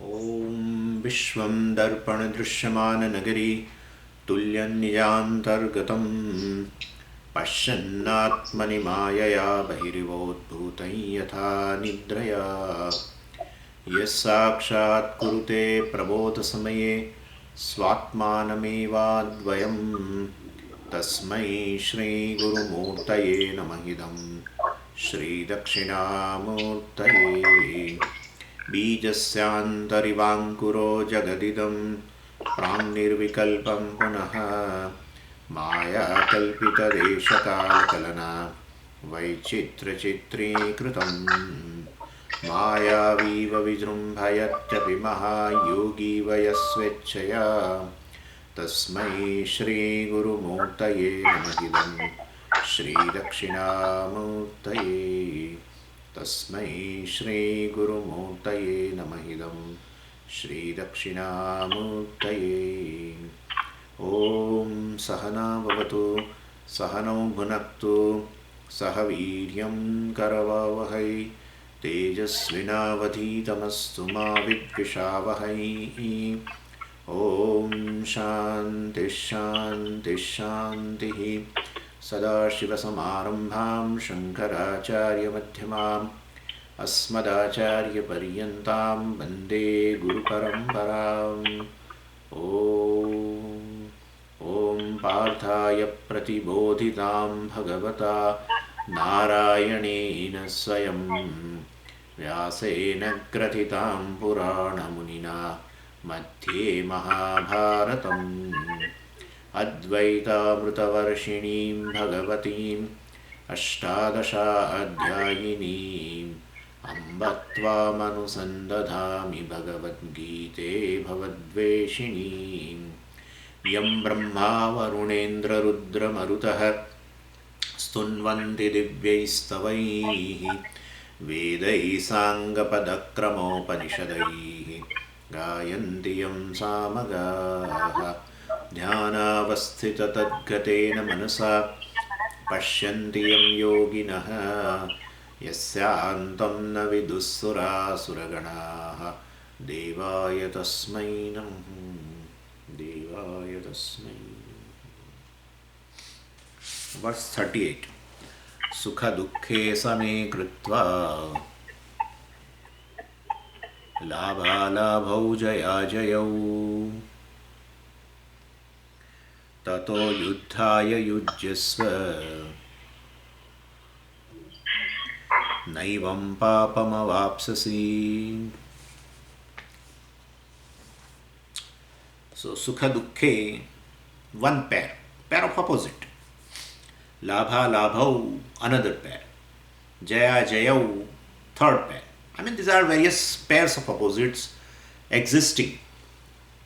ॐ विश्वं दर्पणदृश्यमाननगरी तुल्यन्निजान्तर्गतं पश्यन्नात्मनि मायया बहिरिवोद्भूतं यथा निद्रया यः साक्षात् कुरुते प्रबोधसमये स्वात्मानमेवाद्वयं तस्मै श्रीगुरुमूर्तये नमः इदं श्रीदक्षिणामूर्तये बीजस्यान्तरिवाङ्कुरो जगदिदं प्राङ्निर्विकल्पं पुनः मायाकल्पितदेशकालकलना वैचित्र्यचित्रीकृतं मायावीव विजृम्भयत्यपि महायोगी वयस्वेच्छया तस्मै श्रीगुरुमूर्तये नमः इदं श्रीदक्षिणामूर्तये तस्मै श्रीगुरुमूर्तये नमः इदं श्रीदक्षिणामूर्तये ॐ सहना भवतु सहनौ भुनक्तु सह वीर्यं करवावहै तेजस्विनावधीतमस्तु मा विद्विषावहै ॐ शान्तिः शान्तिः शान्तिः सदाशिवसमारम्भां शङ्कराचार्यमध्यमाम् अस्मदाचार्यपर्यन्तां वन्दे गुरुपरम्पराम् ॐ पार्थाय प्रतिबोधितां भगवता नारायणेन स्वयं व्यासेन ग्रथितां पुराणमुनिना मध्ये महाभारतम् अद्वैतामृतवर्षिणीं भगवतीम् अष्टादशाध्यायिनीम् अम्ब त्वामनुसन्दधामि भगवद्गीते भवद्वेषिणीम् यं ब्रह्मा वरुणेन्द्ररुद्रमरुतः स्तुन्वन्ति दिव्यैस्तवैः वेदैः साङ्गपदक्रमोपनिषदैः गायन्ति यं सामगाः ध्यानावस्थिततद्गतेन मनसा पश्यन्ति यं योगिनः यस्यान्तं न विदुःसुरासुरगणाः देवाय तस्मै नमः देवाय तस्मै वर्स 38 सुखदुःखे समे कृत्वा लाभालाभौ जयाजयौ ततो युद्धाय युज्यस्व नैवं पापमवाप्स्यसि. So sukha dukkhe, one pair of opposite. Labha labhau, another pair. Jaya jayau, third pair. I mean, these are various pairs of opposites existing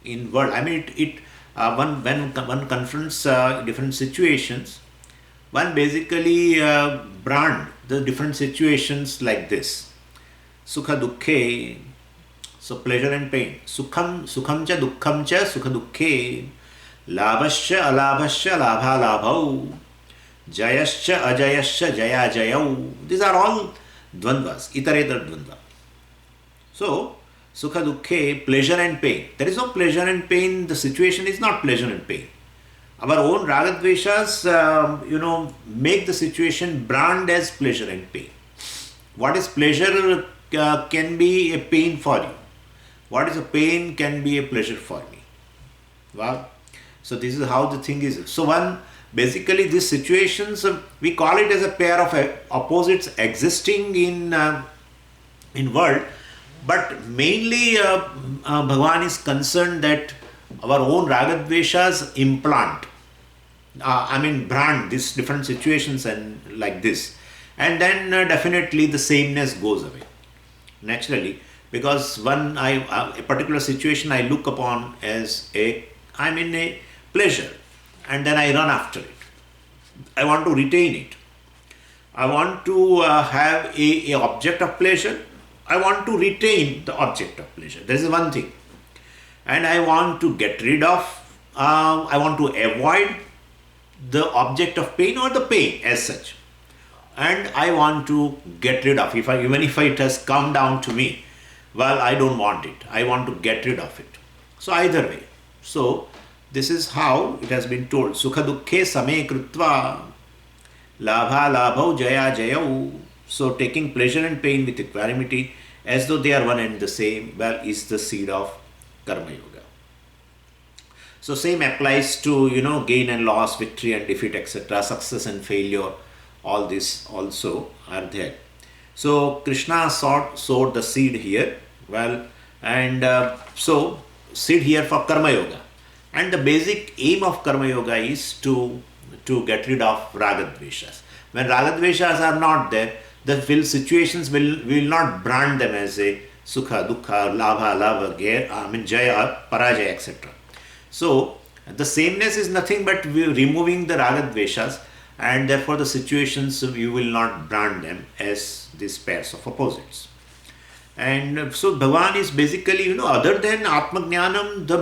in world. I mean, when one confronts different situations, one basically brand the different situations like this. Sukha dukkhe, so pleasure and pain. Sukham cha dukkham cha sukha dukkhe, labhascha alabhascha labha labhau, jayascha ajayascha jaya jayau. These are all dvandvas, iterator dvandva. So, sukha dukkhe, pleasure and pain. There is no pleasure and pain, the situation is not pleasure and pain. Our own ragadveshas, make the situation brand as pleasure and pain. What is pleasure can be a pain for you. What is a pain can be a pleasure for me. Wow. So this is how the thing is. So basically these situations, we call it as a pair of opposites existing in world. But mainly Bhagavan is concerned that our own ragadveshas implant, brand these different situations and like this. And then definitely the sameness goes away naturally, because a particular situation I look upon as I'm in a pleasure, and then I run after it. I want to retain it. I want to have a object of pleasure. I want to retain the object of pleasure. There is one thing. And I want to get rid of, I want to avoid the object of pain or the pain as such. And I want to get rid of, even if it has come down to me, well, I don't want it, I want to get rid of it. So either way. So this is how it has been told. Sukha dukkhe same krutva labha labhau jaya jayau. So taking pleasure and pain with equanimity as though they are one and the same, well, is the seed of karma yoga. So same applies to, gain and loss, victory and defeat, etc., success and failure. All this also are there. So Krishna sowed the seed here. Well, and so seed here for karma yoga. And the basic aim of karma yoga is to get rid of ragadveshas. When ragadveshas are not there, the situations will not brand them as a sukha, dukkha, labha, jaya, parajaya, etc. So the sameness is nothing but removing the ragadveshas, and therefore the situations you will not brand them as these pairs of opposites. And so Bhagavan is basically, other than Atmajnanam, the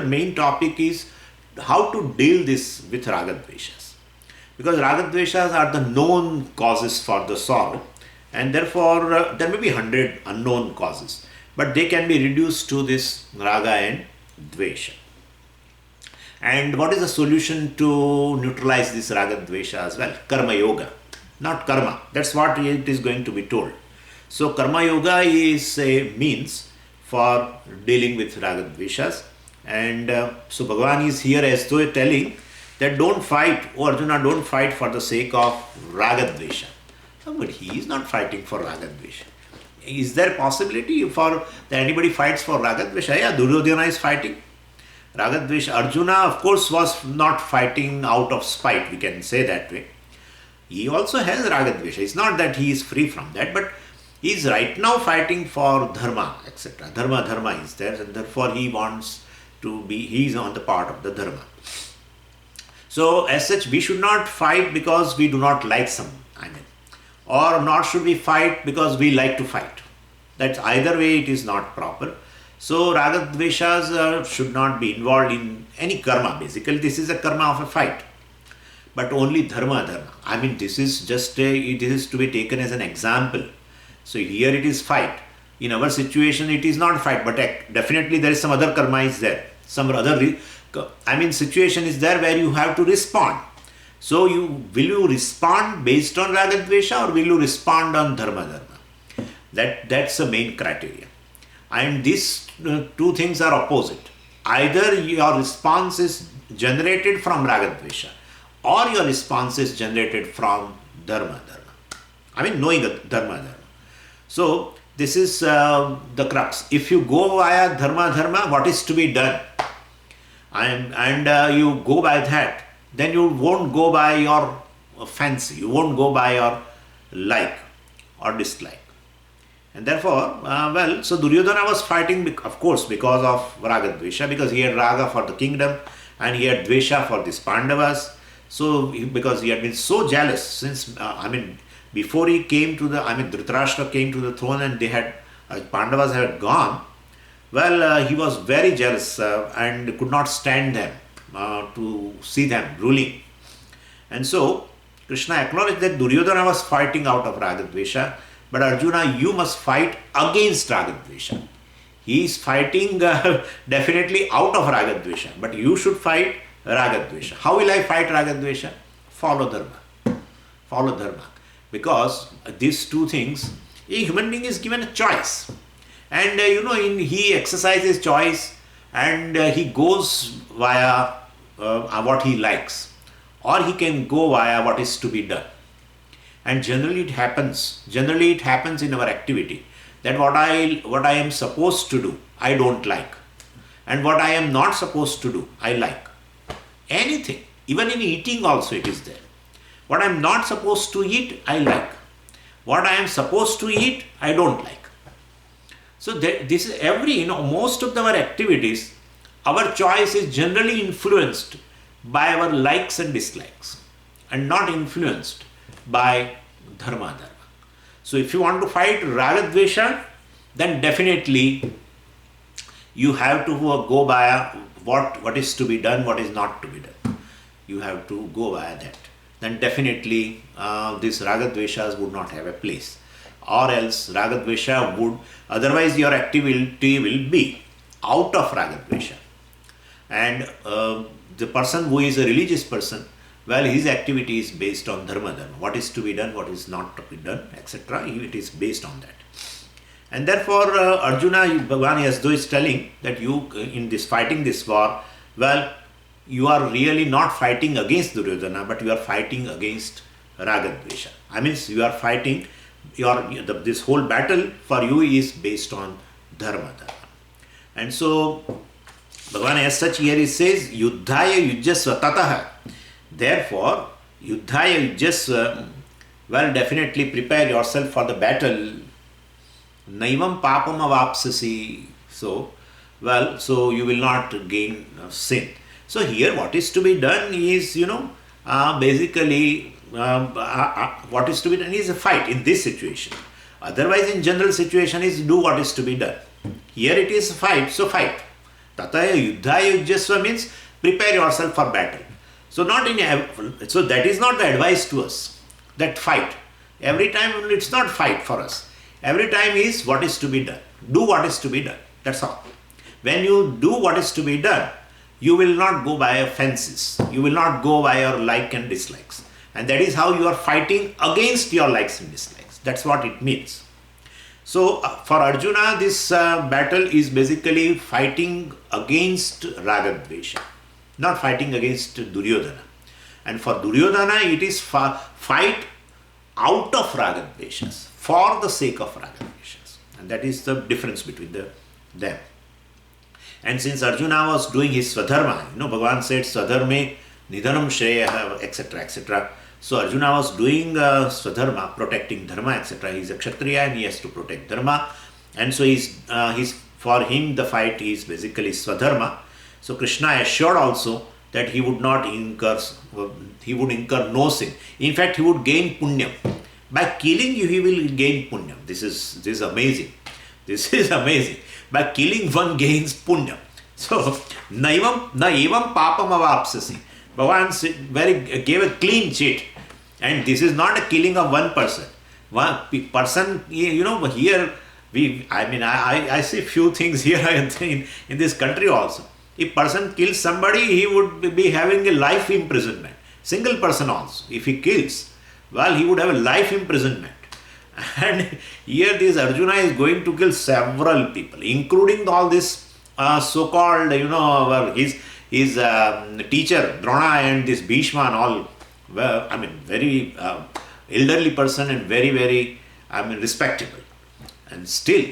main topic is how to deal this with ragadveshas. Because ragadveshas are the known causes for the sorrow, and therefore there may be 100 unknown causes, but they can be reduced to this raga and dvesha. And what is the solution to neutralize this ragadvesha as well? Karma yoga, not karma. That's what it is going to be told. So karma yoga is a means for dealing with ragadveshas, and so Bhagavan is here as though telling that don't fight, oh Arjuna, don't fight for the sake of ragadvesha. But he is not fighting for ragadvesha. Is there possibility for that anybody fights for ragadvesha? Yeah, Duryodhana is fighting. Ragadvesha, Arjuna of course was not fighting out of spite, we can say that way. He also has ragadvesha. It's not that he is free from that, but he is right now fighting for dharma, etc. Dharma is there, and therefore he wants to be, he is on the part of the dharma. So as such, we should not fight because we do not like someone, or nor should we fight because we like to fight. That's either way it is not proper. So ragadveshas should not be involved in any karma. Basically, this is a karma of a fight, but only dharma. This is just it is to be taken as an example. So here it is fight. In our situation, it is not fight, but definitely there is some other karma is there. Some other, situation is there where you have to respond. So will you respond based on ragadvesha, or will you respond on dharma? That's the main criteria. And these two things are opposite. Either your response is generated from ragadvesha, or your response is generated from dharma. Knowing dharma. So this is the crux. If you go via dharma, what is to be done, and you go by that, then you won't go by your fancy, you won't go by your like or dislike. And therefore, so Duryodhana was fighting, of course, because of ragadvesha, because he had raga for the kingdom and he had dvesha for these Pandavas. So because he had been so jealous since, before he came to the, Dhritarashtra came to the throne and they had, Pandavas had gone, he was very jealous and could not stand them, to see them ruling. And so Krishna acknowledged that Duryodhana was fighting out of ragadvesha, but Arjuna, you must fight against ragadvesha. He is fighting definitely out of ragadvesha, but you should fight ragadvesha. How will I fight ragadvesha? Follow dharma. Because these two things, a human being is given a choice. And he exercises choice, and he goes via what he likes, or he can go via what is to be done. And generally it happens in our activity that what I am supposed to do, I don't like, and what I am not supposed to do, I like. Anything, even in eating also it is there. What I am not supposed to eat, I like. What I am supposed to eat, I don't like. So this is most of our activities, our choice is generally influenced by our likes and dislikes, and not influenced by dharma. So if you want to fight ragadvesha, then definitely you have to go by what is to be done, what is not to be done. You have to go by that. Then definitely these ragadveshas would not have a place. or else Ragadvesha would, otherwise your activity will be out of Ragadvesha. And the person who is a religious person, well, his activity is based on dharma, what is to be done, what is not to be done, etc. It is based on that. And therefore, Arjuna, Bhagavan as though is telling that you, in this fighting this war, well, you are really not fighting against Duryodhana, but you are fighting against Ragadvesha. I mean, you are fighting, this whole battle for you is based on dharma. And so, Bhagavan as such here he says, Yuddhaya yujjasva tataha. Therefore, Yuddhaya yujjasva, well, definitely prepare yourself for the battle. Naivam papam avapsasi. So, well, so you will not gain sin. So here what is to be done is, basically what is to be done is a fight in this situation. Otherwise, in general situation is do what is to be done. Here it is fight, so fight. Tataya yuddhaya yujjasva means prepare yourself for battle. So so that is not the advice to us, that fight. Every time it's not fight for us. Every time is what is to be done. Do what is to be done. That's all. When you do what is to be done, you will not go by offenses. You will not go by your like and dislikes. And that is how you are fighting against your likes and dislikes. That's what it means. So for Arjuna, this battle is basically fighting against Ragadvesha, not fighting against Duryodhana. And for Duryodhana, it is fight out of Ragadveshas, for the sake of Ragadveshas. And that is the difference between them. And since Arjuna was doing his Swadharma, Bhagavan said Swadharme Nidhanam Shreya, etc., etc. So Arjuna was doing Swadharma, protecting Dharma, etc. He is a Kshatriya and he has to protect Dharma. And so for him the fight is basically Swadharma. So Krishna assured also that he would incur no sin. In fact, he would gain punyam. By killing you, he will gain punyam. This is amazing. This is amazing. By killing one gains punyam. So, na evam papam avapsasi. Bhagavan gave a clean sheet. And this is not a killing of one person. One person, here, I see few things here in this country also. If person kills somebody, he would be having a life imprisonment. Single person also. If he kills, well, he would have a life imprisonment. And here this Arjuna is going to kill several people, including all this so-called, his teacher Drona and this Bhishma and all. Well, very elderly person and very, very, respectable. And still,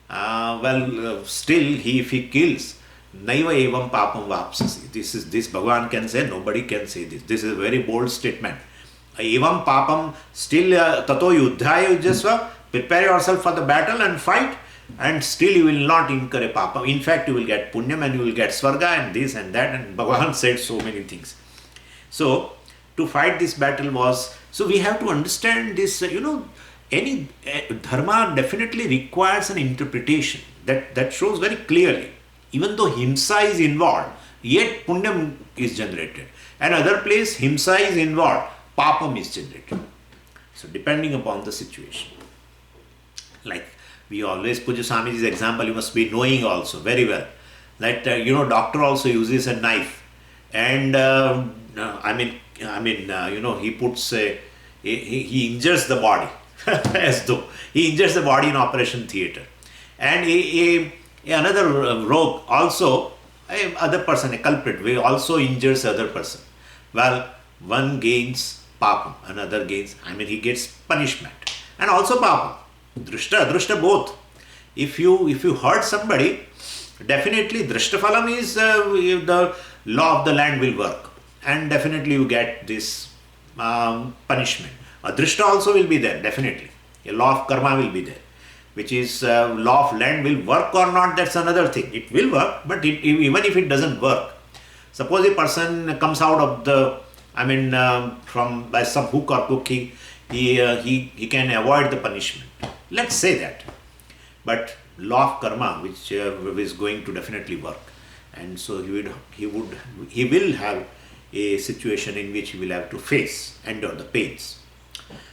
if he kills, Naiva evam papam vapsasi. This Bhagavan can say, nobody can say this. This is a very bold statement. Evam papam, still tato yuddhaya yujjasva, prepare yourself for the battle and fight, and still you will not incur a papam. In fact, you will get punyam and you will get swarga and this and that, and Bhagavan said so many things. So, to fight this battle so we have to understand this, any dharma definitely requires an interpretation that shows very clearly. Even though himsa is involved, yet punyam is generated. And other place, himsa is involved, papam is generated. So depending upon the situation. Like we always, Puja Swamiji's example, you must be knowing also very well. That, doctor also uses a knife. And, he puts he injures the body. As though he injures the body in operation theatre. And another rogue also, other person, a culprit, will also injures other person. Well, one gains papam, another gains, he gets punishment. And also papam, drishta both. If you hurt somebody, definitely drishtafalam is the law of the land will work. And definitely you get this punishment. Drishta also will be there, definitely. A law of karma will be there. Which is law of land will work or not, that's another thing. It will work, but even if it doesn't work, suppose a person comes out of by some hook or crook, he can avoid the punishment. Let's say that. But law of karma, which is going to definitely work. And so he will have a situation in which he will have to endure the pains.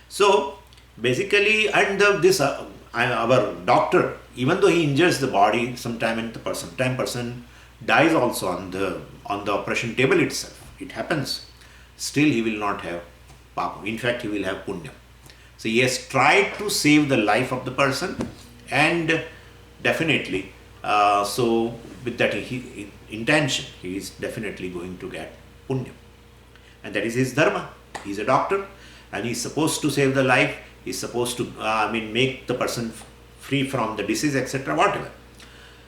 So, Basically, and this our doctor, even though he injures the body, sometime person dies also on the operation table itself. It happens. Still, he will not have papa. In fact, he will have punya. So he has tried to save the life of the person, and definitely, so with that intention, he is definitely going to get punya, and that is his dharma. He is a doctor, and he is supposed to save the life. He is supposed to, make the person free from the disease, etc. Whatever.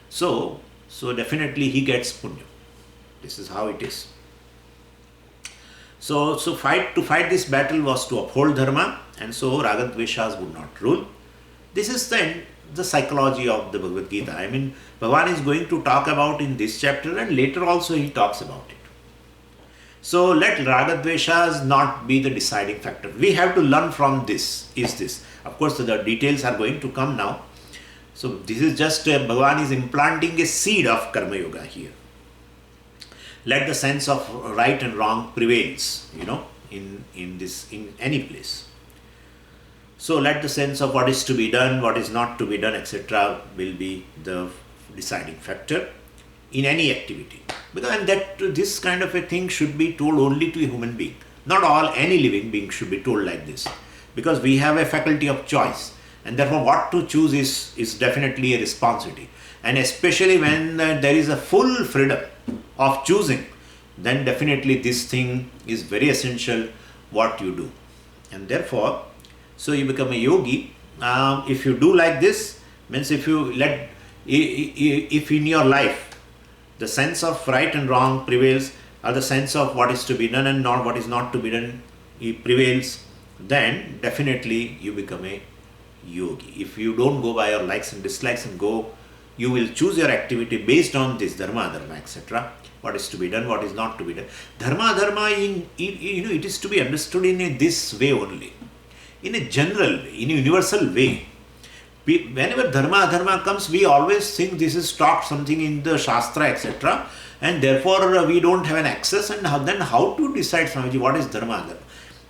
So definitely he gets punya. This is how it is. So to fight this battle was to uphold dharma, and so ragadveshas would not rule. This is then the psychology of the Bhagavad Gita. Bhagavan is going to talk about in this chapter, and later also he talks about it. So let ragadveshas not be the deciding factor. We have to learn from this. Of course, the details are going to come now. So this is just Bhagavan is implanting a seed of Karma Yoga here. Let the sense of right and wrong prevails, in any place. So let the sense of what is to be done, what is not to be done, etc. will be the deciding factor in any activity. And that this kind of a thing should be told only to a human being. Not any living being should be told like this. Because we have a faculty of choice. And therefore what to choose is definitely a responsibility. And especially when there is a full freedom of choosing, then definitely this thing is very essential what you do. And therefore, so you become a yogi. If you do like this, means if in your life the sense of right and wrong prevails, or the sense of what is to be done and not what is not to be done prevails, then definitely you become a yogi. If you don't go by your likes and dislikes and you will choose your activity based on this dharma, etc. What is to be done, what is not to be done. Dharma, it is to be understood in this way only. In a general way, in a universal way. Whenever dharma comes, we always think this is taught something in the Shastra, etc. And therefore we don't have an access. And then how to decide, Swamiji, what is dharma?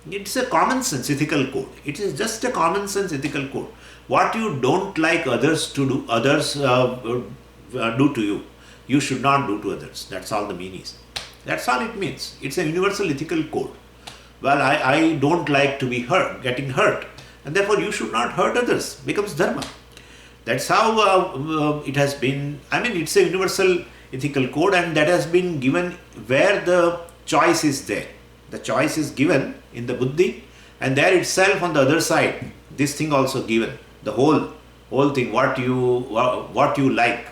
It's a common sense ethical code. It is just a common sense ethical code. What you don't like others to do, others do to you, you should not do to others. That's all the meaning is. That's all it means. It's a universal ethical code. Well, I don't like to be getting hurt. And therefore you should not hurt others. Becomes dharma. That's how it has been. It's a universal ethical code, and that has been given where the choice is there. The choice is given in the buddhi, and there itself on the other side, this thing also given. The whole thing, what you like,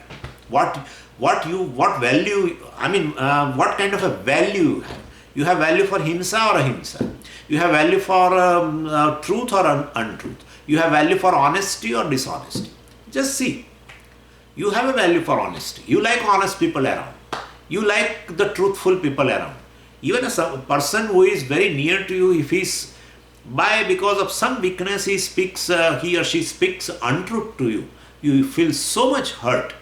what value, what kind of a value you have. You have value for himsa or ahimsa. You have value for truth or untruth. You have value for honesty or dishonesty. Just see. You have a value for honesty. You like honest people around. You like the truthful people around. Even a person who is very near to you, if because of some weakness he or she speaks untruth to you, you feel so much hurt.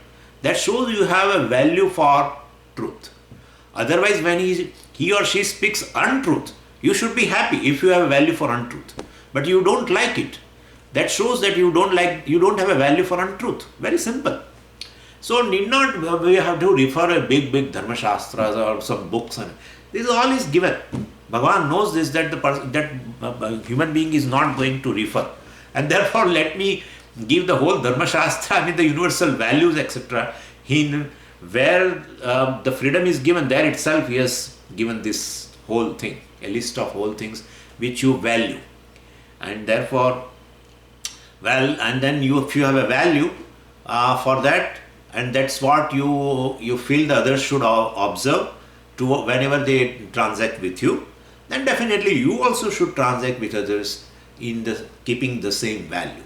That shows you have a value for truth. Otherwise, when he or she speaks untruth, you should be happy if you have a value for untruth. But you don't like it. That shows that you don't have a value for untruth. Very simple. So we have to refer a big Dharma Shastras or some books. And this all is given. Bhagavan knows this, that human being is not going to refer. And therefore let me give the whole Dharma Shastra, the universal values, etc. Where the freedom is given, there itself he has given this whole thing, a list of whole things which you value. And therefore, and then if you have a value for that, and that's what you feel the others should observe whenever they transact with you, then definitely you also should transact with others in keeping the same value.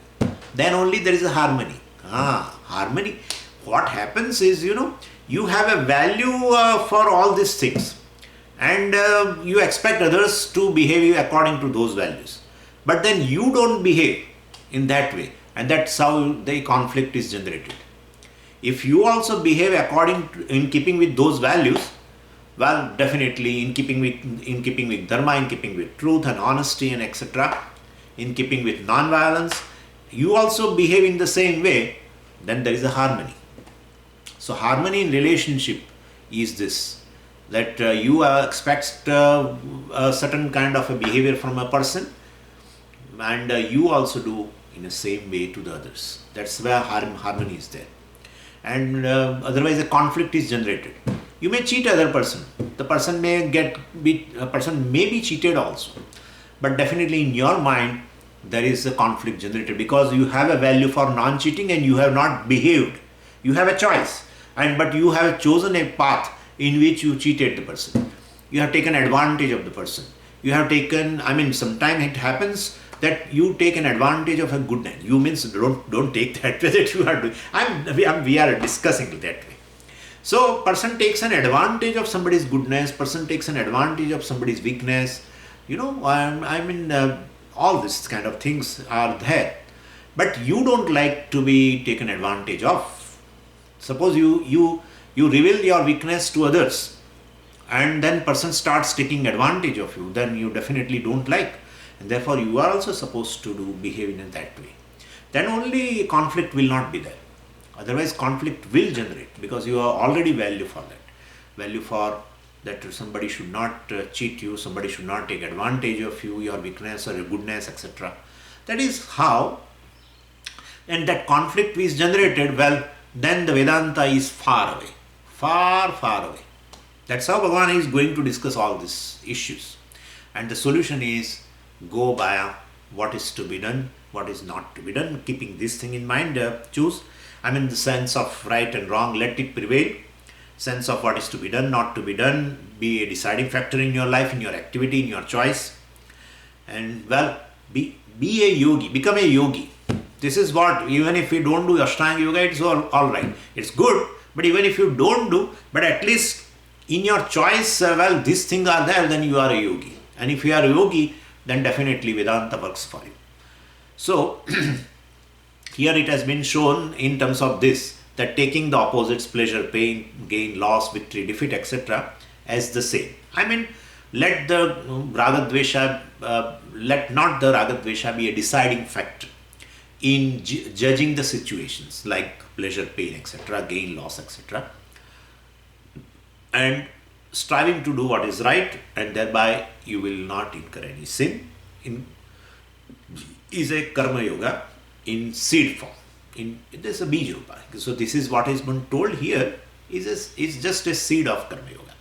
Then only there is a harmony. Harmony. What happens is, you have a value for all these things, and you expect others to behave according to those values. But then you don't behave in that way, and that's how the conflict is generated. If you also behave in keeping with those values, well, definitely in keeping with dharma, in keeping with truth and honesty and etc., in keeping with non-violence, you also behave in the same way, then there is a harmony. So harmony in relationship is this, that you expect a certain kind of a behavior from a person, and you also do in the same way to the others. That's where harmony is there. And otherwise a conflict is generated. You may cheat other person. The person may be cheated also. But definitely in your mind there is a conflict generated because you have a value for non-cheating and you have not behaved. You have a choice, but you have chosen a path in which you cheated the person. You have taken advantage of the person. You have taken, sometimes it happens that you take an advantage of a goodness. You means don't take that way that you are doing. We are discussing it that way. So person takes an advantage of somebody's goodness. Person takes an advantage of somebody's weakness. All these kind of things are there. But you don't like to be taken advantage of. Suppose you reveal your weakness to others, and then person starts taking advantage of you, then you definitely don't like. And therefore you are also supposed to behave in that way. Then only conflict will not be there. Otherwise conflict will generate, because you are already value for that somebody should not cheat you, somebody should not take advantage of you, your weakness or your goodness, etc. That is how, and that conflict is generated, then the Vedanta is far away, far away. That's how Bhagavan is going to discuss all these issues. And the solution is, go by what is to be done, what is not to be done, keeping this thing in mind, choose. The sense of right and wrong, let it prevail. Sense of what is to be done, not to be done, be a deciding factor in your life, in your activity, in your choice. And be a yogi, become a yogi. This is what, even if you don't do Ashtanga Yoga, it's all right. It's good, but even if you don't do, but at least in your choice, these things are there, then you are a yogi. And if you are a yogi, then definitely Vedanta works for you. So, here it has been shown in terms of this, that taking the opposites, pleasure, pain, gain, loss, victory, defeat, etc. as the same. Let the Ragadvesha, let not the Ragadvesha be a deciding factor in judging the situations like pleasure, pain, etc., gain, loss, etc. And striving to do what is right, and thereby you will not incur any sin. Is a karma yoga in seed form. It is a bija rupa. So this is what is been told here is just a seed of karma yoga.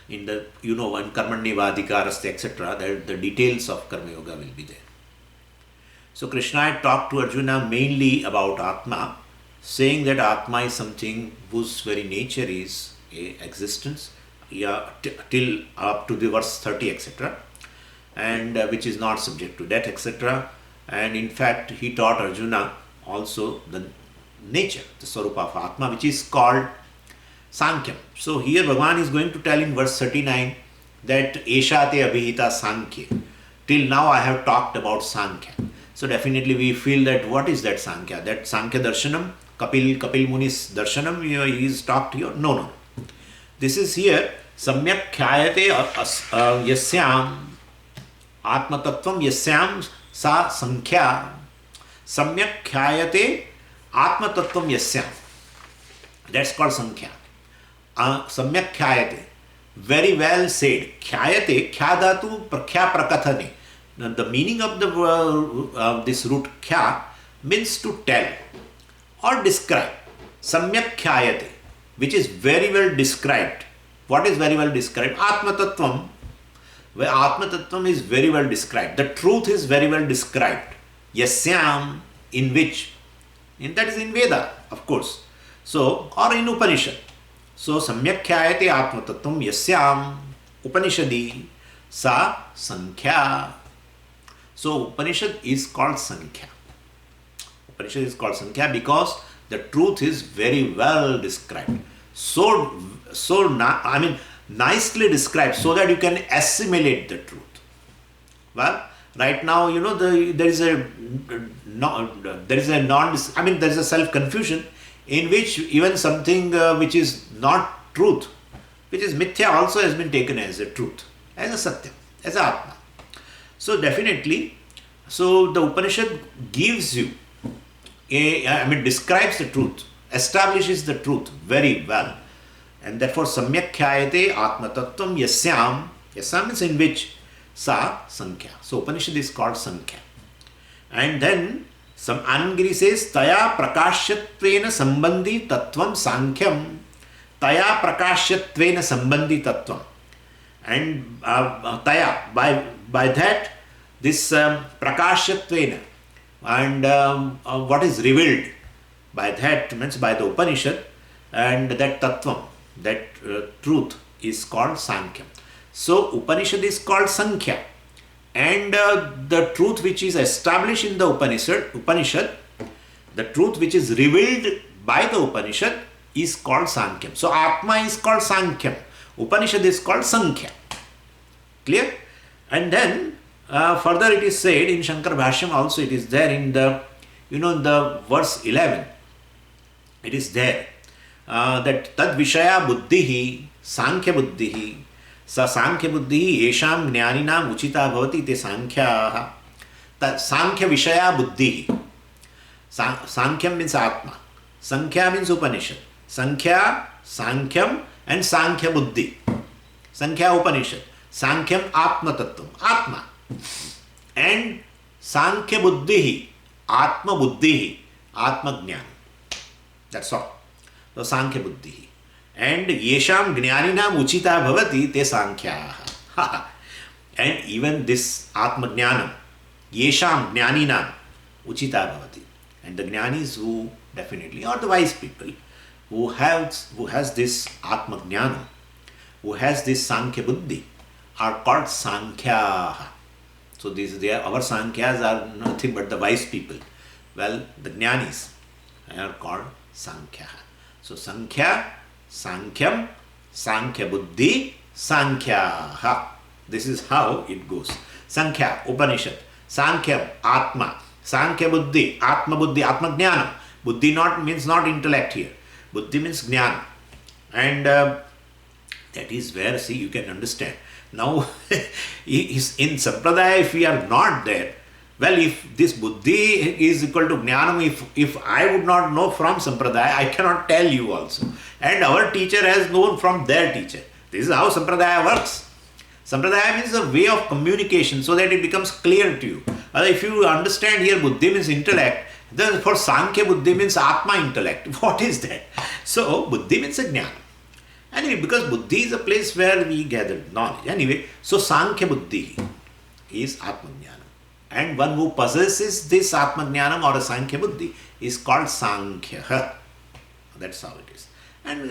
In the when karmanyevadhikaraste, etc., the details of karma yoga will be there. So Krishna had talked to Arjuna mainly about Atma, saying that Atma is something whose very nature is a existence, till up to the verse 30, etc., and which is not subject to death, etc. And in fact, he taught Arjuna also the nature, the Swarupa of Atma, which is called Sankhya. So here Bhagavan is going to tell in verse 39 that Eshate Abhihita Sankhya. Till now I have talked about Sankhya. So definitely we feel that what is that Sankhya? That Sankhya Darshanam, Kapil Muni's Darshanam, he is talked here? No. This is here, Samyak Khyayate Yasyam Atma Tattvam Yasyam Sa Sankhya Samyak Khyayate Atma Tattvam Yasyam. That's called Sankhya. Samyak Khyayate. Very well said. Khyayate, Kya Dhatu Prakhya Prakathane. Now, the meaning of the this root Kya means to tell or describe. Samyak Khyayate, which is very well described. What is very well described? Atma Tattvam. Where Atma Tattvam is very well described. The truth is very well described. Yasyam, in which? That is in Veda, of course. So, or in Upanishad. So, Samyak Khyayate Atma Tattvam Yasyam Upanishadi Sa Sankhya. So, Upanishad is called Sankhya. Upanishad is called Sankhya because the truth is very well described. Nicely described so that you can assimilate the truth. Well, right now, there is a self-confusion in which even something which is not truth, which is mithya, also has been taken as a truth, as a satya, as a atma. So definitely, so the Upanishad gives you describes the truth, establishes the truth very well. And therefore, samyak khyayate atma tattvam yasyam, yasyam is in which, sa sankhya. So Upanishad is called sankhya. And then some Anandgiri says, taya prakashatvena sambandhi tattvam sankyam, taya prakashatvena sambandhi tattvam. And taya, by that, this prakashatvena, and what is revealed by that means by the Upanishad, and that tattvam, that truth is called sankhya. So Upanishad is called sankhya, and the truth which is established in the Upanishad, the truth which is revealed by the Upanishad is called sankhya. So Atma is called sankhya, Upanishad is called sankhya. Clear? And then further it is said in Shankar Bhashyam also, it is there in the, in the verse 11, it is there that tad vishaya buddhihi sankhya buddhihi sa sankhya buddhihi yesham jnaninam uchita bhavati te sankhyaha. That sankhya vishaya buddhihi, sankhya means Atma, sankhya means Upanishad, sankhya, sankyam and sankhya buddhi, sankhya Upanishad, sankyam Atma tattvam, Atma, and sankhya buddhihi, Atma buddhihi, Atma jnana. That's all. So sankhya buddhihi. And yesham jnaninam uchita bhavati te sankhyaha. And even this Atma jnanam, yesham jnaninam uchita bhavati. And the jnanis who definitely, or the wise people, who has this Atma jnana, who has this sankhya buddhi, are called sankhyaha. So our sankhyas are nothing but the wise people. Well, the jnanis are called sankhya. So sankhya, sankyam, sankhya buddhi, sankhyaha. This is how it goes. Sankhya, Upanishad, sankyam, Atma, sankhya buddhi, Atma buddhi, Atma jnana. Buddhi means not intellect here. Buddhi means jnana. And that is where, see, you can understand. Now, in Sampradaya, if we are not there, well, if this buddhi is equal to jnanam, if I would not know from Sampradaya, I cannot tell you also. And our teacher has known from their teacher. This is how Sampradaya works. Sampradaya means a way of communication so that it becomes clear to you. If you understand here buddhi means intellect, then for Sankhya buddhi means Atma intellect. What is that? So, buddhi means a jnana. Anyway, because buddhi is a place where we gather knowledge. Anyway, so Sankhya buddhi is Atma jnana. And one who possesses this Atma jnanam or a Sankhya buddhi is called Sankhya. That's how it is. And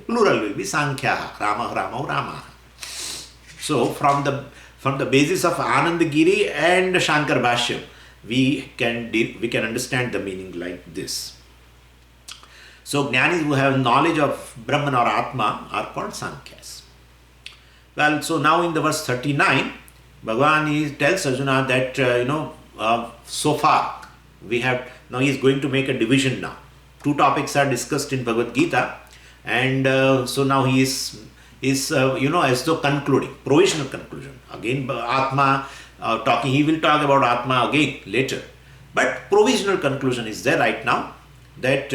plural will be Sankhya, Rama, Rama, Rama. So from the basis of Anandagiri and Shankar Bhashyam, we can understand the meaning like this. So jnanis who have knowledge of Brahman or Atma are called Sankhyas. Well, so now in the verse 39, Bhagavan tells Arjuna that so far we have, now he is going to make a division now. Two topics are discussed in Bhagavad Gita, and so now he is as though concluding, provisional conclusion. Again, Atma talking, he will talk about Atma again later. But provisional conclusion is there right now that,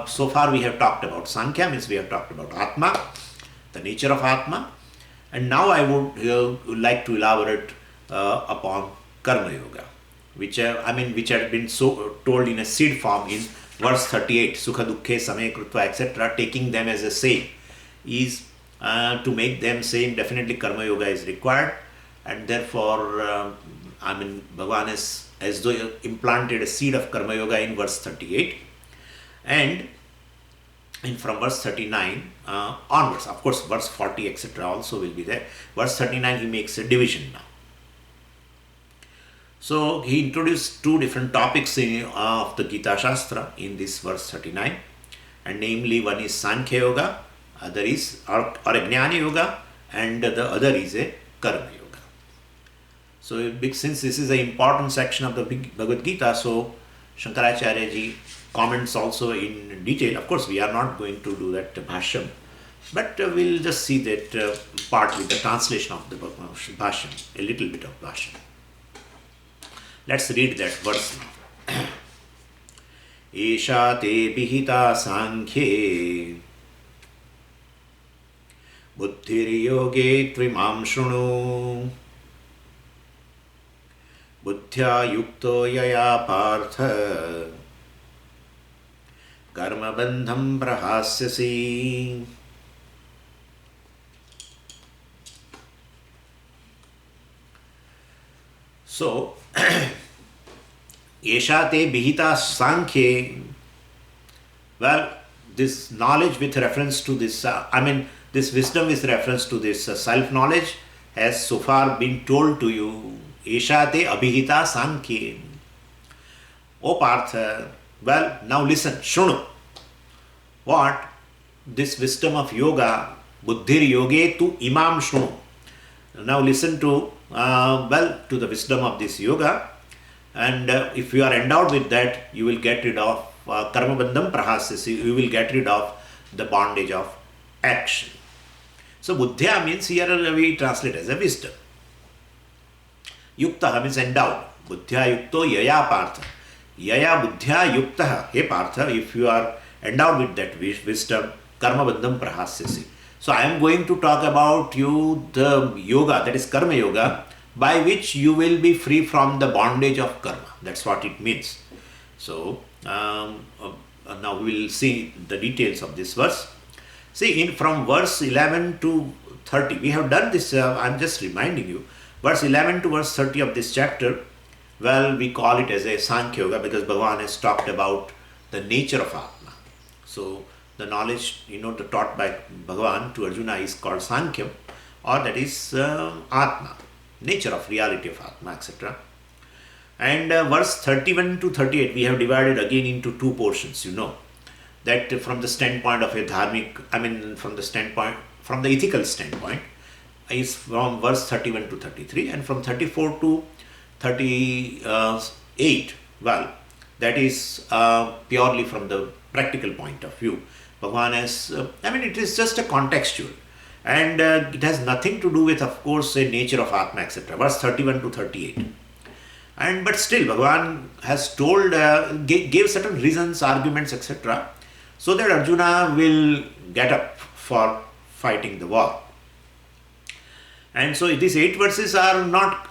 so far we have talked about Sankhya, means we have talked about Atma, the nature of Atma. And now I would like to elaborate upon Karma Yoga, which had been so told in a seed form in verse 38, Sukha Dukkhe Same Krutva, etc., taking them as a same, is to make them same. Definitely Karma Yoga is required, and therefore, Bhagavan has as though implanted a seed of Karma Yoga in verse 38, and from verse 39 onwards, of course, verse 40, etc., also will be there. Verse 39, he makes a division now. So he introduced two different topics of the Gita Shastra in this verse 39, and namely one is Sankhya Yoga, other is or a Jnana Yoga, and the other is a Karma Yoga. So since this is an important section of the Bhagavad Gita, so Shankaracharya ji comments also in detail. Of course, we are not going to do that bhashyam But we'll just see that part with the translation of the Bhasham, a little bit of Bhasham. Let's read that verse now. Esha te bihita sankhye buddhir yoge tvimam shrunu buddhya yukto yaya partha karma bandham prahasyasi. So, Esha te bihita sankhye, well, this knowledge with reference to this, this wisdom with reference to this self-knowledge has so far been told to you. Esha te abhihita sankhye. O Partha, well, now listen, Shrunu. What? This wisdom of yoga, buddhir yoge tu imam shrunu. Now listen to, to the wisdom of this yoga, and if you are endowed with that, you will get rid of karma bandham prahasyasi, you will get rid of the bondage of action. So buddhya means here we translate as a wisdom. Yukta means endowed. Buddhya yukto yaya partha. Yaya buddhya yukta. Hey Partha, if you are endowed with that wisdom, karma bandham prahasyasi. So I am going to talk about you the yoga, that is karma yoga, by which you will be free from the bondage of karma. That's what it means. So now we will see the details of this verse. See, from verse 11 to 30, we have done this, I am just reminding you, verse 11 to verse 30 of this chapter, well, we call it as a Sankhya Yoga because Bhagavan has talked about the nature of Atma. So the knowledge, taught by Bhagavan to Arjuna is called Sankhya, or that is Atma, nature of reality of Atma, etc. And verse 31 to 38, we have divided again into two portions, that from the standpoint of a dharmic, from the ethical standpoint, is from verse 31 to 33, and from 34 to 38, well, that is purely from the practical point of view. Bhagavan has, it is just a contextual, and it has nothing to do with, of course, a nature of Atma, etc. Verse 31 to 38. But still, Bhagavan has told, gave certain reasons, arguments, etc., so that Arjuna will get up for fighting the war. And so these 8 verses are not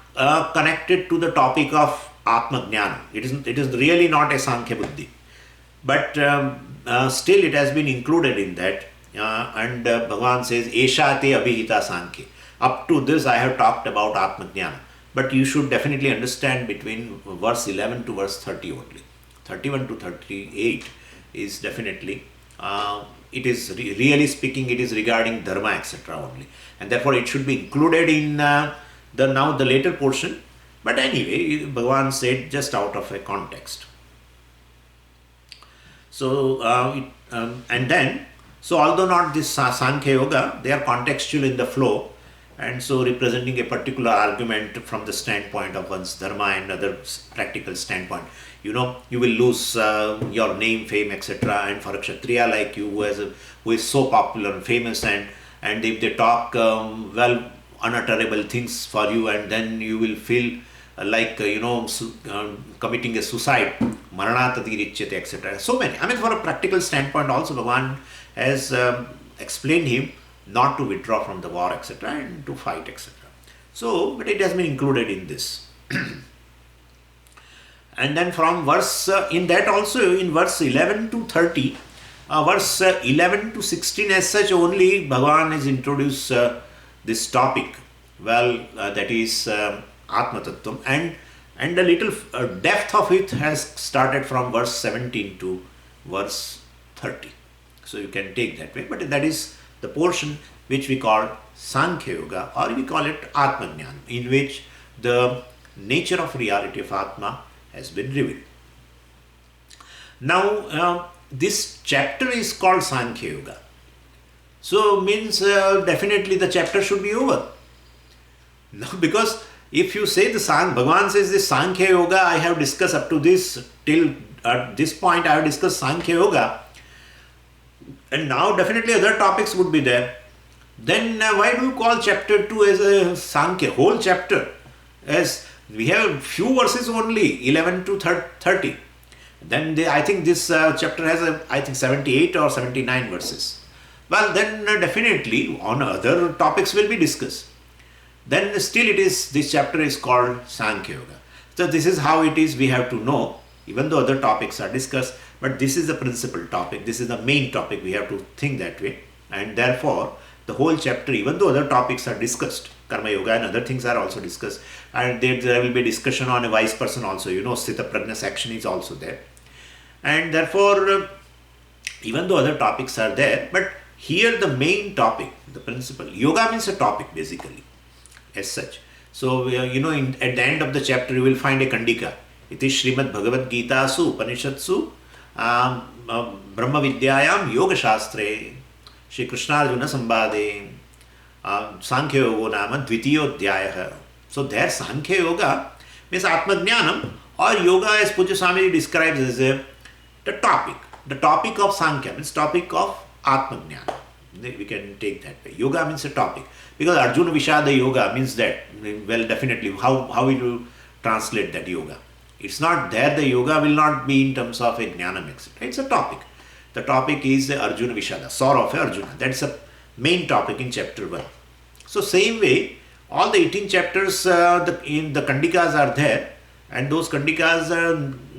connected to the topic of Atma Jnana. It is really not a Sankhya Buddhi. But still it has been included in that. And Bhagavan says, Esha te abhihita Sankhya. Up to this I have talked about Atma Jnana. But you should definitely understand between verse 11 to verse 30 only. 31 to 38 is definitely, it is really speaking, it is regarding dharma, etc. only. And therefore it should be included in the later portion. But anyway, Bhagavan said just out of a context. So, although not this Sankhya Yoga, they are contextual in the flow, and so representing a particular argument from the standpoint of one's dharma and other practical standpoint. You will lose your name, fame, etc. And for a Kshatriya like you, who is so popular and famous, and if they talk, unutterable things for you, and then you will feel like, committing a suicide, maranatati richyate, etc. So many. For a practical standpoint also, Bhagavan has explained him not to withdraw from the war, etc., and to fight, etc. So, but it has been included in this. And then from verse, in that also, in verse 11 to 30, verse 11 to 16 as such only, Bhagavan has introduced this topic, that is Atma Tattvam, and the little depth of it has started from verse 17 to verse 30. So you can take that way, but that is the portion which we call Sankhya Yoga, or we call it Atma Jnana, in which the nature of reality of Atma has been revealed. Now, this chapter is called Sankhya Yoga. So means definitely the chapter should be over. No, because if you say Bhagavan says this Sankhya Yoga, I have discussed up to this, till at this point I have discussed Sankhya Yoga, And now definitely other topics would be there. Then why do you call chapter 2 as a Sankhya, whole chapter? As we have few verses only, 11 to 30. Then I think this chapter has I think 78 or 79 verses. Well, then definitely on other topics will be discussed. Then still this chapter is called Sankhya Yoga. So this is how it is, we have to know, even though other topics are discussed, but this is the principal topic, this is the main topic, we have to think that way. And therefore, the whole chapter, even though other topics are discussed, Karma Yoga and other things are also discussed, and there will be discussion on a wise person also, Sthita Prajna section is also there. And therefore, even though other topics are there, but here the main topic, the principle, yoga means a topic basically, as such. So, at the end of the chapter, you will find a Kandika. Iti Srimad Bhagavad Gita su Upanishadsu Brahma Vidyayam Yoga Shastre Shri Krishna Arjuna Sambade Sankhya Yoga Nama Dvitiyo Dhyaya. So, there Sankhya Yoga means Atma Jnanam, or yoga as Pujya Swami describes as the topic of Sankhya means topic of Atma Jnana. We can take that way. Yoga means a topic. Because Arjuna Vishada Yoga means that, well, definitely, how will you translate that yoga? It's not there, the yoga will not be in terms of a jnanam, etc. It's a topic. The topic is the Arjuna Vishada, sorrow of Arjuna. That's a main topic in chapter 1. So, same way, all the 18 chapters, in the Kandikas are there, and those Kandikas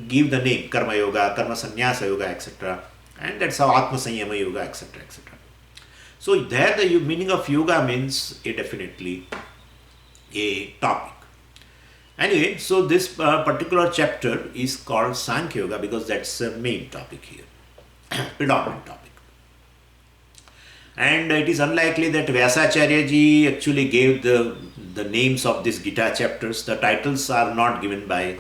give the name Karma Yoga, Karma Sannyasa Yoga, etc. And that's how Atma Sanyama Yoga, etc. etc. So there the meaning of yoga means definitely a topic. Anyway, so this particular chapter is called Sankhya Yoga because that's the main topic here, predominant topic. And it is unlikely that Vyasacharya ji actually gave the names of these Gita chapters. The titles are not given by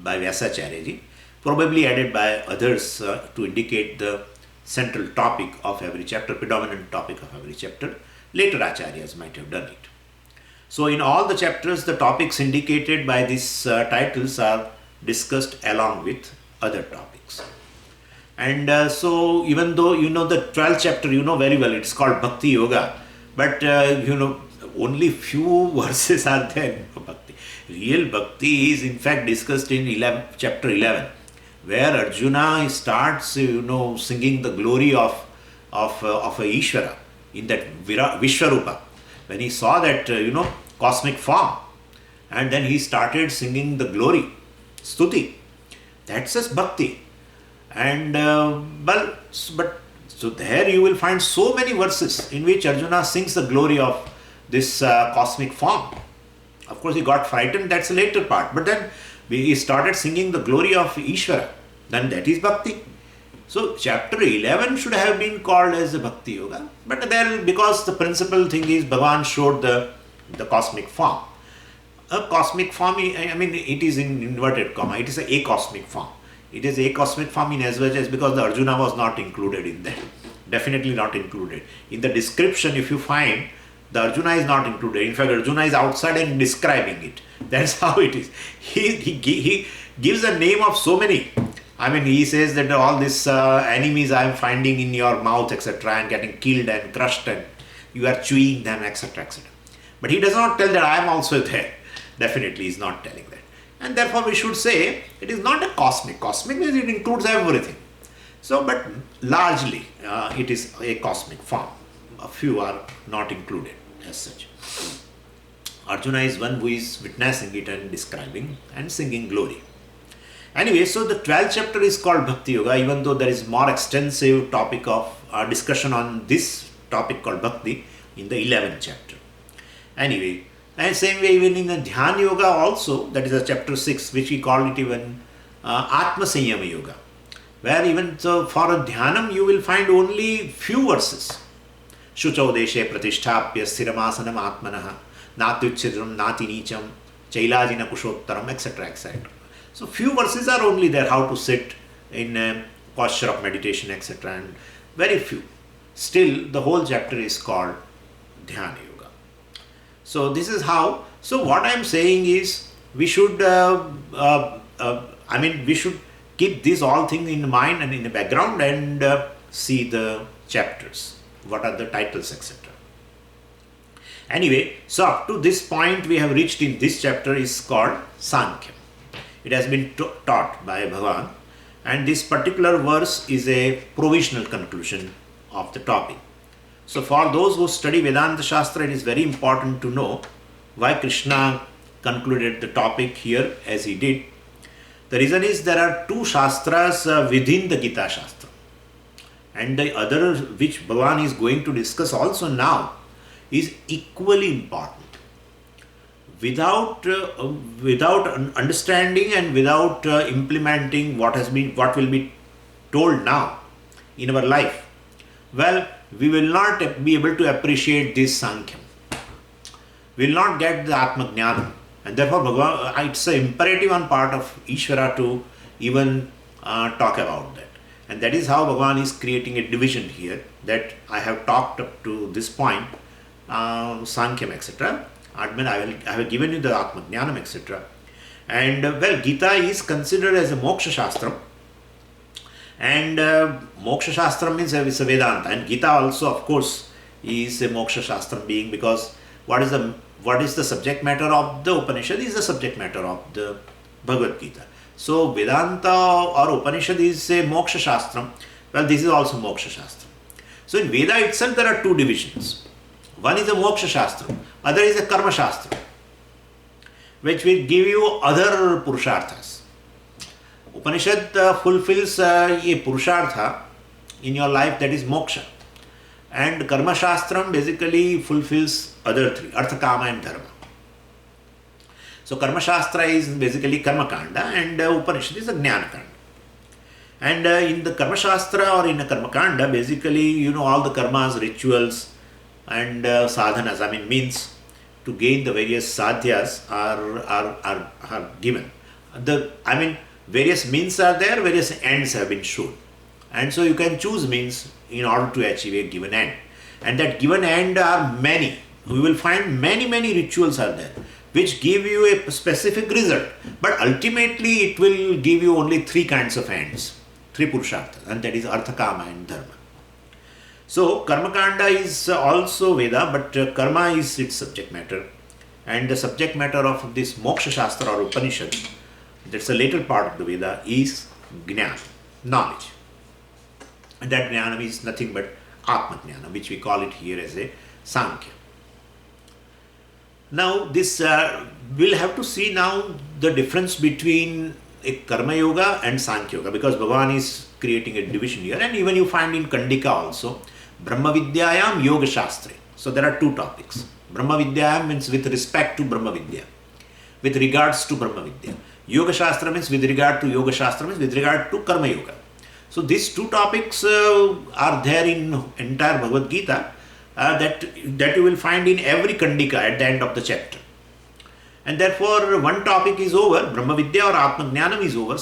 Vyasacharya ji, probably added by others to indicate the central topic of every chapter, predominant topic of every chapter. Later acharyas might have done it. So in all the chapters, the topics indicated by these titles are discussed along with other topics. And so even though the 12th chapter, very well, it's called Bhakti Yoga, but only few verses are there for Bhakti. Real Bhakti is in fact discussed in chapter 11. Where Arjuna starts, singing the glory of a Ishvara in that Vishwarupa. When he saw that, cosmic form, and then he started singing the glory, Stuti. That's just bhakti. And, so there you will find so many verses in which Arjuna sings the glory of this cosmic form. Of course, he got frightened, that's the later part. But then he started singing the glory of Ishvara, then that is bhakti. So chapter 11 should have been called as the Bhakti Yoga, but there, because the principal thing is Bhagavan showed the cosmic form. A cosmic form, it is in inverted comma, it is a cosmic form. It is a cosmic form in as much as because the Arjuna was not included in that. Definitely not included. In the description, if you find, the Arjuna is not included. In fact, Arjuna is outside and describing it. That's how it is. He gives a name of so many. He says that all these enemies I am finding in your mouth, etc., and getting killed and crushed, and you are chewing them, etc., etc. But he does not tell that I am also there. Definitely, he is not telling that. And therefore, we should say it is not a cosmic. Cosmic means it includes everything. So, but largely, it is a cosmic form. A few are not included as such. Arjuna is one who is witnessing it and describing and singing glory. Anyway, so the 12th chapter is called Bhakti Yoga, even though there is more extensive topic of discussion on this topic called Bhakti in the 11th chapter. Anyway, and same way even in the Dhyana Yoga also, that is a chapter 6, which we call it even Atma Sanyama Yoga, where even so for a Dhyanam you will find only few verses. Shuchau deshe pratisthapya sthiramasana atmanaha natyuchchidram nati nicham chailajina kushottaram, etc., etc. So few verses are only there, how to sit in a posture of meditation, etc., and very few. Still, the whole chapter is called Dhyana Yoga. So this is how. So what I am saying is, we should, we should keep these all things in mind and in the background and see the chapters, what are the titles, etc. Anyway, so up to this point we have reached in this chapter is called Sankhya. It has been taught by Bhagavan, and this particular verse is a provisional conclusion of the topic. So for those who study Vedanta Shastra, it is very important to know why Krishna concluded the topic here as he did. The reason is there are two Shastras within the Gita Shastra, and the other which Bhagavan is going to discuss also now is equally important. Without understanding and without implementing what will be told now in our life, well, we will not be able to appreciate this Sankhya. We will not get the Atma Jnana. And therefore, Bhagavan, it's an imperative on part of Ishvara to even talk about that. And that is how Bhagavan is creating a division here that I have talked up to this point, Sankhya, etc. I have given you the Atma Jnanam, etc. And well, Gita is considered as a Moksha Shastra. And Moksha Shastra means it's a Vedanta. And Gita also, of course, is a Moksha Shastra being, because what is the subject matter of the Upanishad is the subject matter of the Bhagavad Gita. So Vedanta or Upanishad is a Moksha Shastra. Well, this is also Moksha Shastra. So in Veda itself there are two divisions. One is a Moksha Shastra, other is a Karma Shastra, which will give you other Purusharthas. Upanishad fulfills a Purushartha in your life, that is Moksha. And Karma Shastram basically fulfills other three, Artha, Kama and Dharma. So Karma Shastra is basically Karma Kanda and Upanishad is a Jnana Kanda. And in the Karma Shastra or in a Karma Kanda, basically, all the karmas, rituals and sadhanas, means to gain the various sadhyas are given. Various means are there, various ends have been shown. And so you can choose means in order to achieve a given end. And that given end are many. We will find many rituals are there, which give you a specific result. But ultimately it will give you only three kinds of ends, three Purusharthas, and that is Artha, Kama and Dharma. So Karma Kanda is also Veda, but Karma is its subject matter. And the subject matter of this Moksha Shastra or Upanishad, that's the later part of the Veda, is Jnana, knowledge. And that Jnana is nothing but Atma Jnana, which we call it here as a Sankhya. Now this, we'll have to see now the difference between a Karma Yoga and Sankhya Yoga, because Bhagavan is creating a division here, and even you find in Kandika also, Brahma Vidyayam Yoga Shastre. So there are two topics. Brahma Vidyayam means with respect to Brahma Vidya, with regards to Brahma Vidya. Yoga Shastra means with regard to Yoga Shastra means with regard to Karma Yoga. So these two topics are there in entire Bhagavad Gita that you will find in every Kandika at the end of the chapter. And therefore one topic is over, Brahma Vidya or Atma Jnanam is over,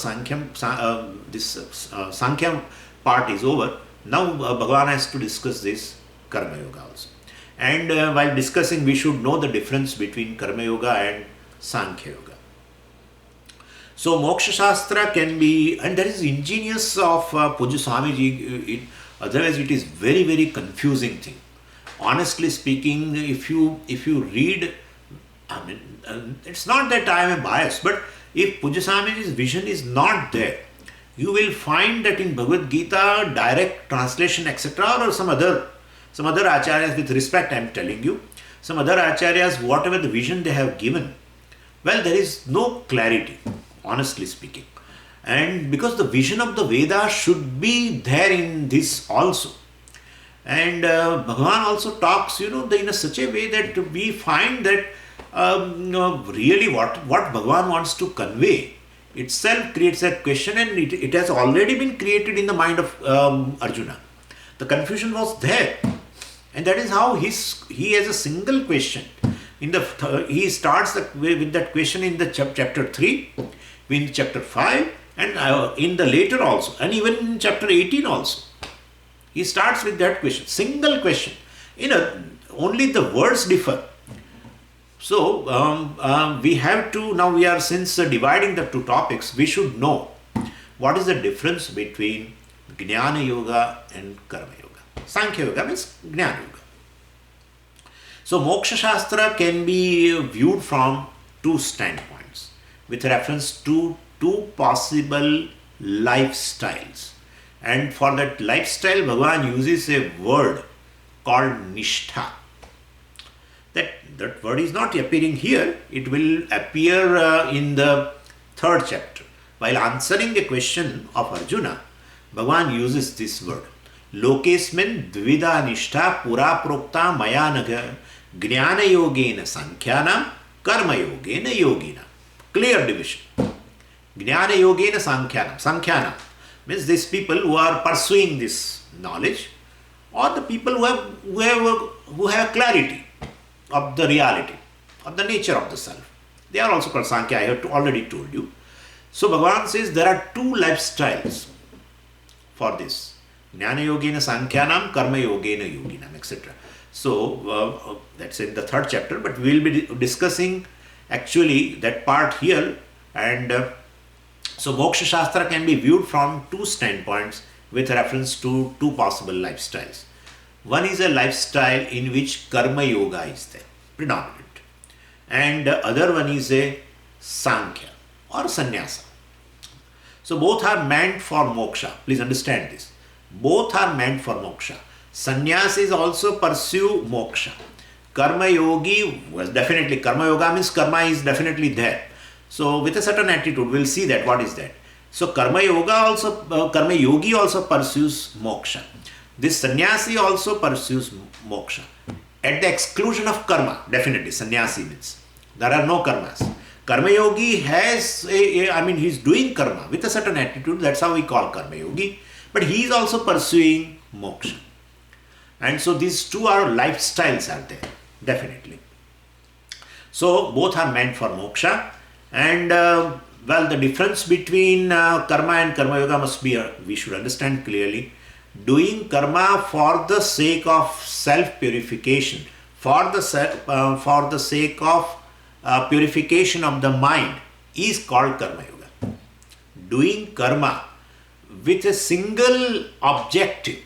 Sankhya part is over. Now Bhagavan has to discuss this Karma Yoga also. And while discussing, we should know the difference between Karma Yoga and Sankhya Yoga. So Moksha Shastra can be, and there is ingenious of Pujya Swamiji, otherwise it is very confusing thing. Honestly speaking, if you read, it's not that I am a bias, but if Pujya Swamiji's vision is not there, you will find that in Bhagavad Gita, direct translation, etc., or some other acharyas, with respect I am telling you, some other acharyas, whatever the vision they have given, well, there is no clarity, honestly speaking. And because the vision of the Veda should be there in this also. And Bhagavan also talks, in such a way that we find that really what Bhagavan wants to convey itself creates a question, and it has already been created in the mind of Arjuna. The confusion was there, and that is how he has a single question. He starts with that question in the chapter 3, in chapter 5, and in the later also, and even in chapter 18 also. He starts with that question, single question. Only the words differ. So we have to, now we are, since dividing the two topics, we should know what is the difference between Jnana Yoga and Karma Yoga? Sankhya Yoga means Jnana Yoga. So Moksha Shastra can be viewed from two standpoints with reference to two possible lifestyles. And for that lifestyle, Bhagavan uses a word called Nishtha. That word is not appearing here. It will appear in the 3rd chapter. While answering the question of Arjuna, Bhagavan uses this word. Lokesmin dvida nishtha pura prokta maya naga jnana yogena sankhyanam karma yogena yogina. Clear division. Jnana yogena sankhyanam. Sankhyanam means these people who are pursuing this knowledge, or the people who have clarity of the reality, of the nature of the self. They are also called Sankhya, I have already told you. So Bhagavan says there are two lifestyles for this. Jnana yogena sankhyanam, karma yogena yoginam, etc. So that's in the 3rd chapter, but we will be discussing actually that part here. And so Moksha Shastra can be viewed from two standpoints with reference to two possible lifestyles. One is a lifestyle in which Karma Yoga is there, predominant. And the other one is a Sankhya or Sannyasa. So both are meant for moksha. Please understand this. Both are meant for moksha. Sannyasis also pursue moksha. Karma Yogi was definitely, Karma Yoga means karma is definitely there. So with a certain attitude, we'll see that what is that. So Karma Yogi also pursues moksha. This sannyasi also pursues moksha at the exclusion of karma. Definitely, sannyasi means there are no karmas. Karma yogi has he's doing karma with a certain attitude. That's how we call karma yogi. But he is also pursuing moksha. And so these two are lifestyles are there, definitely. So both are meant for moksha. And the difference between karma and karma yoga must be, we should understand clearly. Doing karma for the sake of self-purification, for the sake of purification of the mind is called karma yoga. Doing karma with a single objective,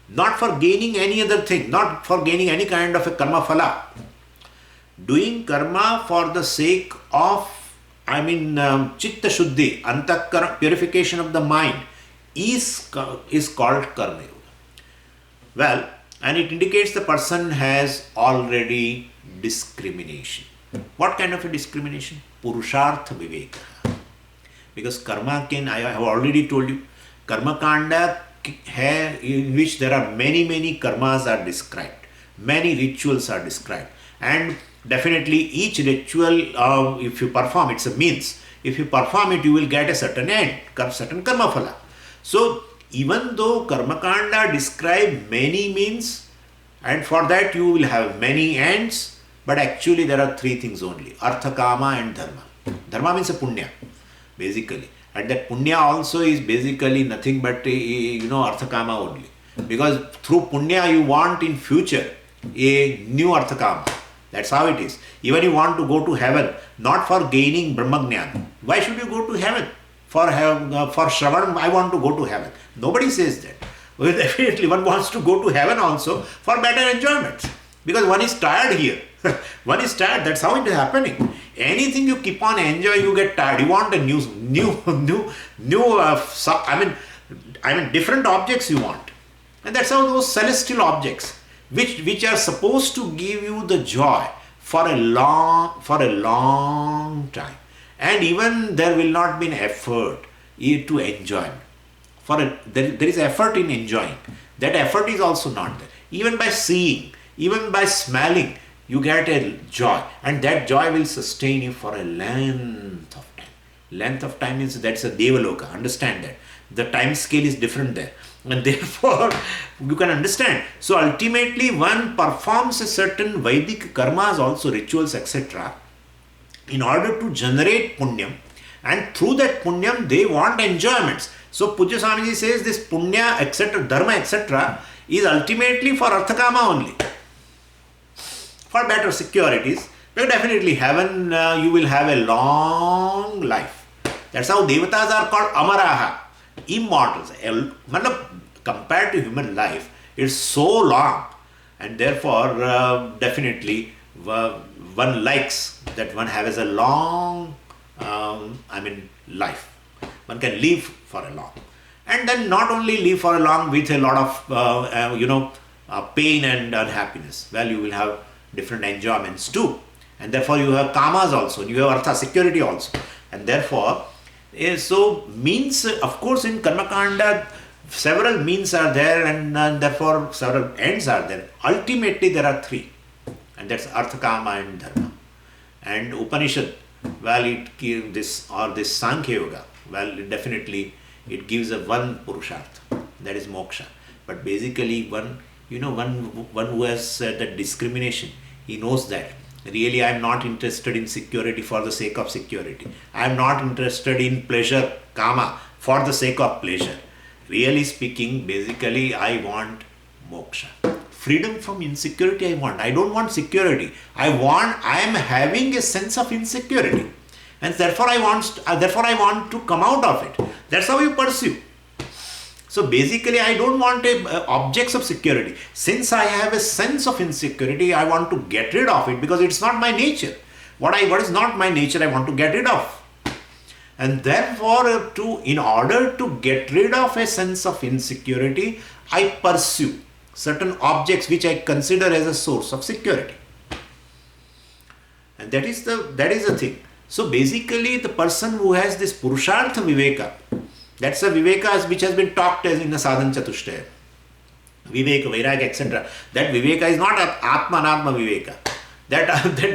not for gaining any other thing, not for gaining any kind of a karma phala. Doing karma for the sake of, chitta shuddhi, antakkara, purification of the mind is called karma yoga. Well, and it indicates the person has already discrimination. What kind of a discrimination? Purushartha viveka. Because karma I have already told you, karma kanda in which there are many karmas are described, many rituals are described, and definitely each ritual, if you perform, it's a means. If you perform it, you will get a certain end, certain karma phala. So even though karma kanda describe many means, and for that you will have many ends, but actually there are three things only: artha, kama and dharma. Dharma means a punya, basically. And that punya also is basically nothing but artha, kama only. Because through punya you want in future a new artha, kama. That's how it is. Even you want to go to heaven, not for gaining Brahmagyan. Why should you go to heaven? For Shravan, I want to go to heaven. Nobody says that. Well, definitely one wants to go to heaven also for better enjoyment. Because one is tired here. One is tired. That's how it is happening. Anything you keep on enjoying, you get tired. You want a different objects you want. And that's how those celestial objects, which are supposed to give you the joy for a long time. And even there will not be an effort to enjoy. There is effort in enjoying. That effort is also not there. Even by seeing, even by smelling, you get a joy. And that joy will sustain you for a length of time. Length of time means that's a Devaloka. Understand that. The time scale is different there. And therefore, you can understand. So ultimately, one performs a certain Vedic karmas, also rituals, etc., in order to generate punyam, and through that punyam they want enjoyments. So Pujya Swamiji says this punya, etc., dharma, etc., is ultimately for arthakama only, for better securities. But definitely heaven, you will have a long life. That's how devatas are called amaraha. immortals. Compared to human life, it's so long, and therefore definitely one likes that one has a long, life. One can live for a long, and then not only live for a long with a lot of pain and unhappiness. Well, you will have different enjoyments too, and therefore you have kamas also, and you have artha, security also, and therefore so means, of course, in karma kanda several means are there, and therefore several ends are there. Ultimately there are three, and that's artha, kama and dharma. And Upanishad, well, it gives this Sankhya Yoga, well, definitely it gives a one purushartha, that is moksha. But basically one who has that discrimination, he knows that really I am not interested in security for the sake of security. I am not interested in pleasure, kama, for the sake of pleasure. Really speaking, basically I want moksha. Freedom from insecurity I want. I don't want security. I am having a sense of insecurity. And therefore I want to come out of it. That's how you pursue. So basically I don't want objects of security. Since I have a sense of insecurity, I want to get rid of it because it's not my nature. What is not my nature, I want to get rid of. And therefore, in order to get rid of a sense of insecurity, I pursue certain objects which I consider as a source of security. And that is the thing. So basically the person who has this Purushartha Viveka, that's a Viveka which has been talked as in the Sadhan Chatushtaya. Viveka, Vairagya, etc. That Viveka is not Atma Anatma Viveka. That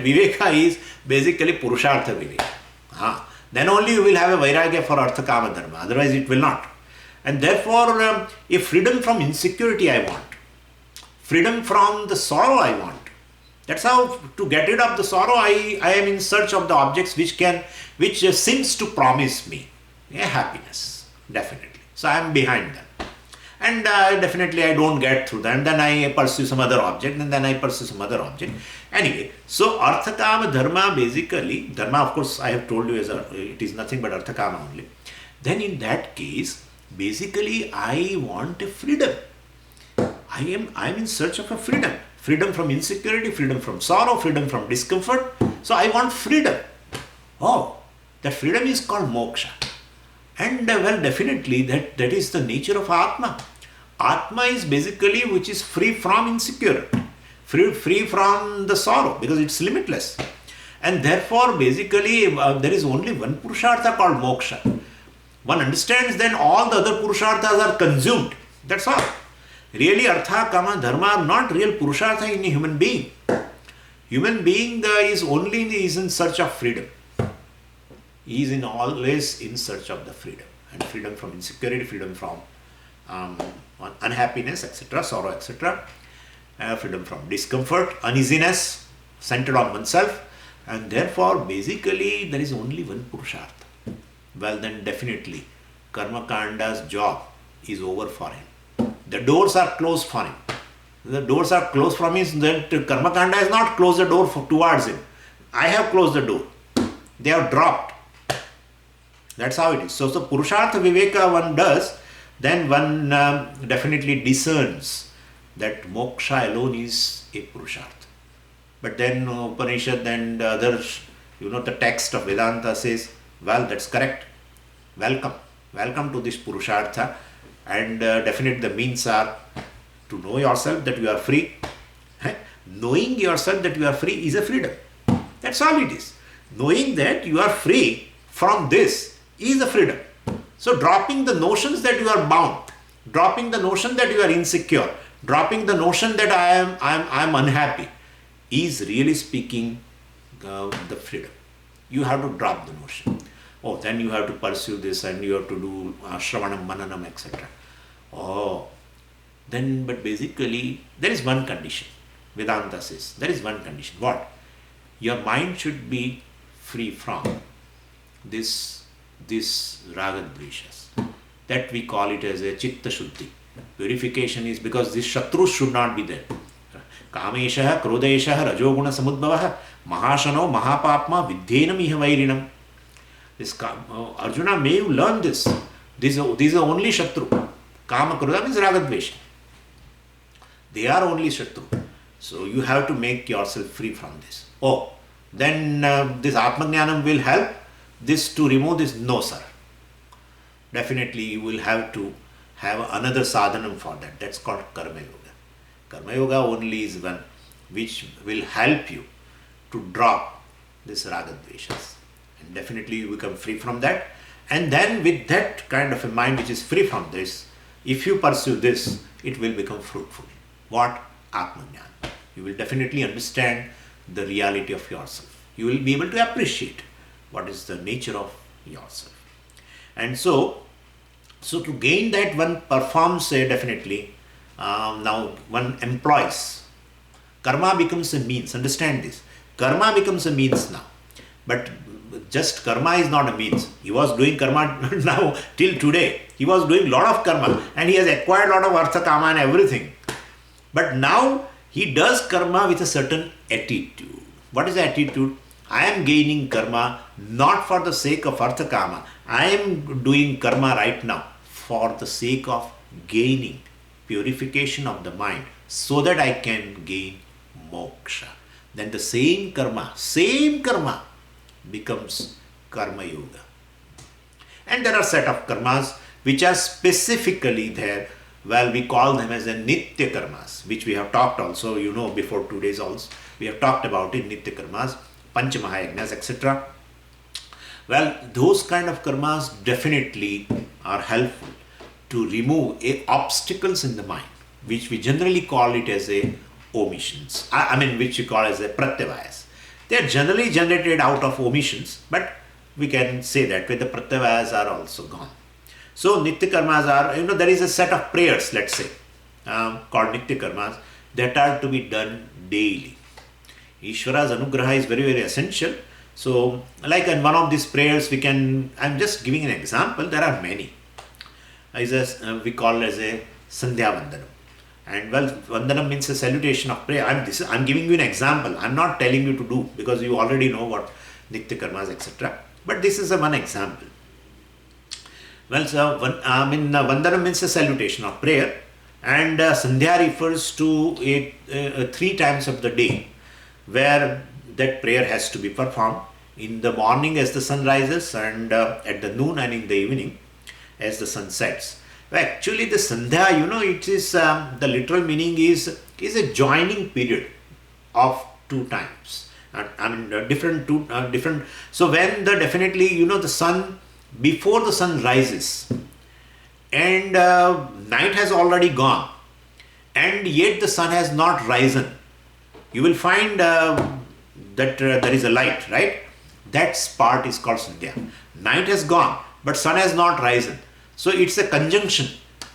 Viveka is basically Purushartha Viveka. Then only you will have a Vairagya for Artha Kama Dharma. Otherwise it will not. And therefore a freedom from insecurity I want. Freedom from the sorrow I want. That's how, to get rid of the sorrow, I am in search of the objects which seems to promise me a happiness, definitely. So I am behind them. And definitely I don't get through that. And then I pursue some other object, and then I pursue some other object. Anyway, so Artha Kama Dharma, basically, Dharma of course I have told you it is nothing but Artha Kama only. Then in that case, basically I want a freedom. I am in search of a freedom. Freedom from insecurity, freedom from sorrow, freedom from discomfort. So I want freedom. Oh, that freedom is called moksha. And well, definitely that is the nature of Atma. Atma is basically which is free from insecurity, free from the sorrow, because it's limitless. And therefore basically there is only one Purushartha called moksha. One understands then all the other Purusharthas are consumed. That's all. Really, Artha, Kama, Dharma are not real Purushartha in a human being. Human being is in search of freedom. He is always in search of the freedom. And freedom from insecurity, freedom from unhappiness, etc., sorrow, etc. Freedom from discomfort, uneasiness, centered on oneself. And therefore, basically, there is only one Purushartha. Well, then definitely, Karma Kanda's job is over for him. The doors are closed for him. The doors are closed from him. That Karma Kanda has not closed the door towards him. I have closed the door. They have dropped. That's how it is. So Purushartha Viveka one does, then one definitely discerns that moksha alone is a Purushartha. But then Upanishad and others, the text of Vedanta says, well, that's correct. Welcome to this Purushartha. And definitely the means are to know yourself that you are free. Knowing yourself that you are free is a freedom. That's all it is. Knowing that you are free from this is a freedom. So dropping the notions that you are bound, dropping the notion that you are insecure, dropping the notion that I am unhappy is really speaking the freedom. You have to drop the notion. Oh, then you have to pursue this and you have to do Shravanam, Mananam, etc. Oh, then, but basically, there is one condition. Vedanta says, there is one condition. What? Your mind should be free from this ragadveshas. That we call it as a chitta shuddhi. Purification is because these shatrus should not be there. Kameshaha, Krodeshaha, Rajoguna Samudbhavaha, Mahashano, Mahapapma, Vidyenam Iha Vairinam. Arjuna, may you learn this. These are only Shatru. Kama Krodha means Ragadvesha. They are only Shatru. So you have to make yourself free from this. Oh, then this Atmajnanam will help this to remove this. No, sir. Definitely you will have to have another sadhanam for that. That's called Karma Yoga. Karma Yoga only is one which will help you to drop this Ragadveshas. And definitely you become free from that. And then with that kind of a mind which is free from this, if you pursue this, it will become fruitful. What? Atmajnana. You will definitely understand the reality of yourself. You will be able to appreciate what is the nature of yourself. And so to gain that, one performs definitely, now one employs. Karma becomes a means. Understand this. Karma becomes a means now. But just karma is not a means. He was doing karma now till today. He was doing a lot of karma and he has acquired a lot of artha, kama and everything. But now he does karma with a certain attitude. What is the attitude? I am gaining karma not for the sake of artha, kama. I am doing karma right now for the sake of gaining purification of the mind so that I can gain moksha. Then the same karma becomes karma yoga. And there are set of karmas which are specifically there. Well, we call them as a nitya karmas, which we have talked also, before 2 days also. We have talked about it, nitya karmas, pancha mahayagnas, etc. Well, those kind of karmas definitely are helpful to remove obstacles in the mind, which we generally call it as a omissions. Which we call as a pratyavayas. They are generally generated out of omissions, but we can say that the pratyavayas are also gone. So nitya karmas are, there is a set of prayers, let's say, called nitya karmas, that are to be done daily. Ishvara's anugraha is very, very essential. So, like in one of these prayers, I'm just giving an example, there are many. We call as a Sandhya Vandanam. And well, Vandanam means a salutation of prayer. I'm giving you an example. I'm not telling you to do, because you already know what nitya karmas, etc. But this is one example. Well, so Vandanam means a salutation of prayer, and Sandhya refers to 3 times of the day where that prayer has to be performed. In the morning as the sun rises, and at the noon and in the evening as the sun sets. Well, actually the Sandhya, it is, the literal meaning is a joining period of 2 times. Different. So when definitely, the sun, before the sun rises and night has already gone and yet the sun has not risen, you will find that there is a light, right? That part is called Sandhya. Night has gone, but sun has not risen. So it's a conjunction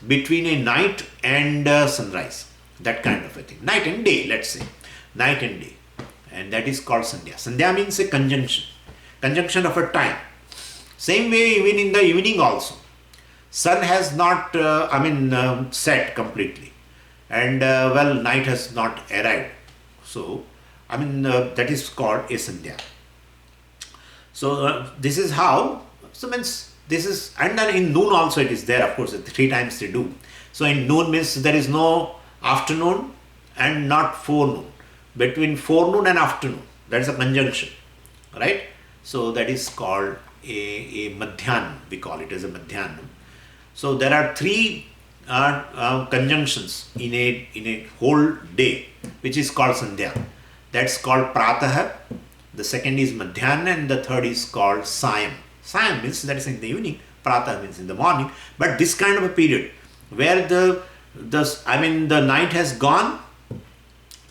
between a night and sunrise. That kind of a thing. Night and day, let's say. Night and day. And that is called Sandhya. Sandhya means a conjunction. Conjunction of a time. Same way even in the evening also. Sun has not, set completely. And night has not arrived. So, that is called a Sandhya. So, this is how, and then in noon also it is there, of course, 3 times they do. So, in noon means there is no afternoon and not forenoon. Between forenoon and afternoon, that is a conjunction, right? So, that is called a madhyanam, we call it as a madhyanam. So, there are 3 conjunctions in a whole day, which is called Sandhya. That's called Pratah, the second is Madhyana, and the third is called Sayam. Sayam means that is in the evening, Pratah means in the morning. But this kind of a period where the night has gone,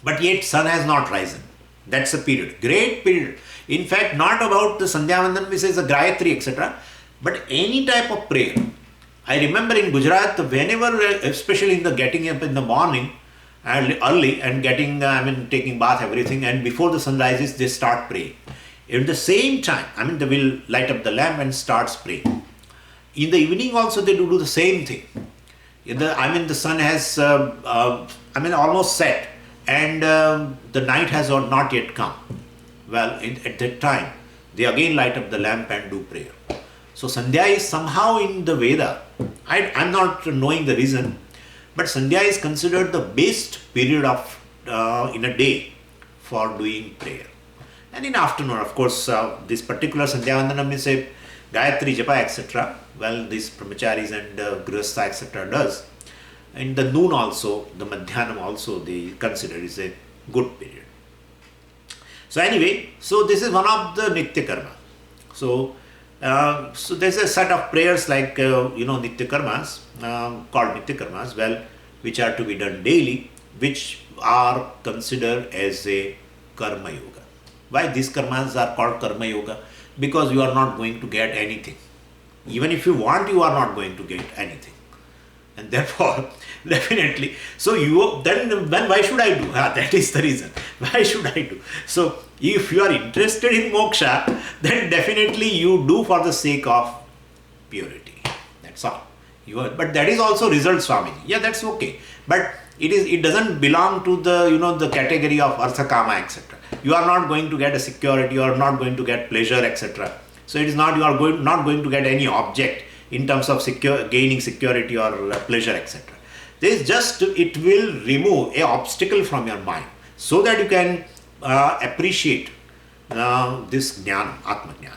but yet sun has not risen. That's a period, great period. In fact, not about the Sandhya Vandanam, which is a Gayatri, etc., but any type of prayer. I remember in Gujarat, whenever, especially in the getting up in the morning, early and taking bath, everything, and before the sun rises, they start praying. At the same time, they will light up the lamp and starts praying. In the evening also, they do the same thing. The sun has, almost set, and the night has not yet come. Well, at that time, they again light up the lamp and do prayer. So Sandhya is somehow in the Veda. I'm not knowing the reason, but Sandhya is considered the best period of in a day for doing prayer. And in afternoon, of course, this particular Sandhya Vandanam means a Gayatri Japa, etc. Well, these brahmacharis and grihastha, etc. does. In the noon also, the Madhyanam also, they consider is a good period. So anyway, so this is one of the Nitya Karma. So there's a set of prayers like, Nitya Karmas, called Nitya Karmas, well, which are to be done daily, which are considered as a Karma Yoga. Why these karmas are called Karma Yoga? Because you are not going to get anything. Even if you want, you are not going to get anything. And therefore, definitely, so then why should I do? That is the reason. Why should I do? So if you are interested in moksha, then definitely you do for the sake of purity. That's all. But that is also result, Swamiji. Yeah, that's okay. But it doesn't belong to the category of artha kama, etc. You are not going to get a security, you are not going to get pleasure, etc. So it is not, you are not going to get any object in terms of gaining security or pleasure, etc. There is just, it will remove an obstacle from your mind so that you can appreciate this jnana, atma jnana.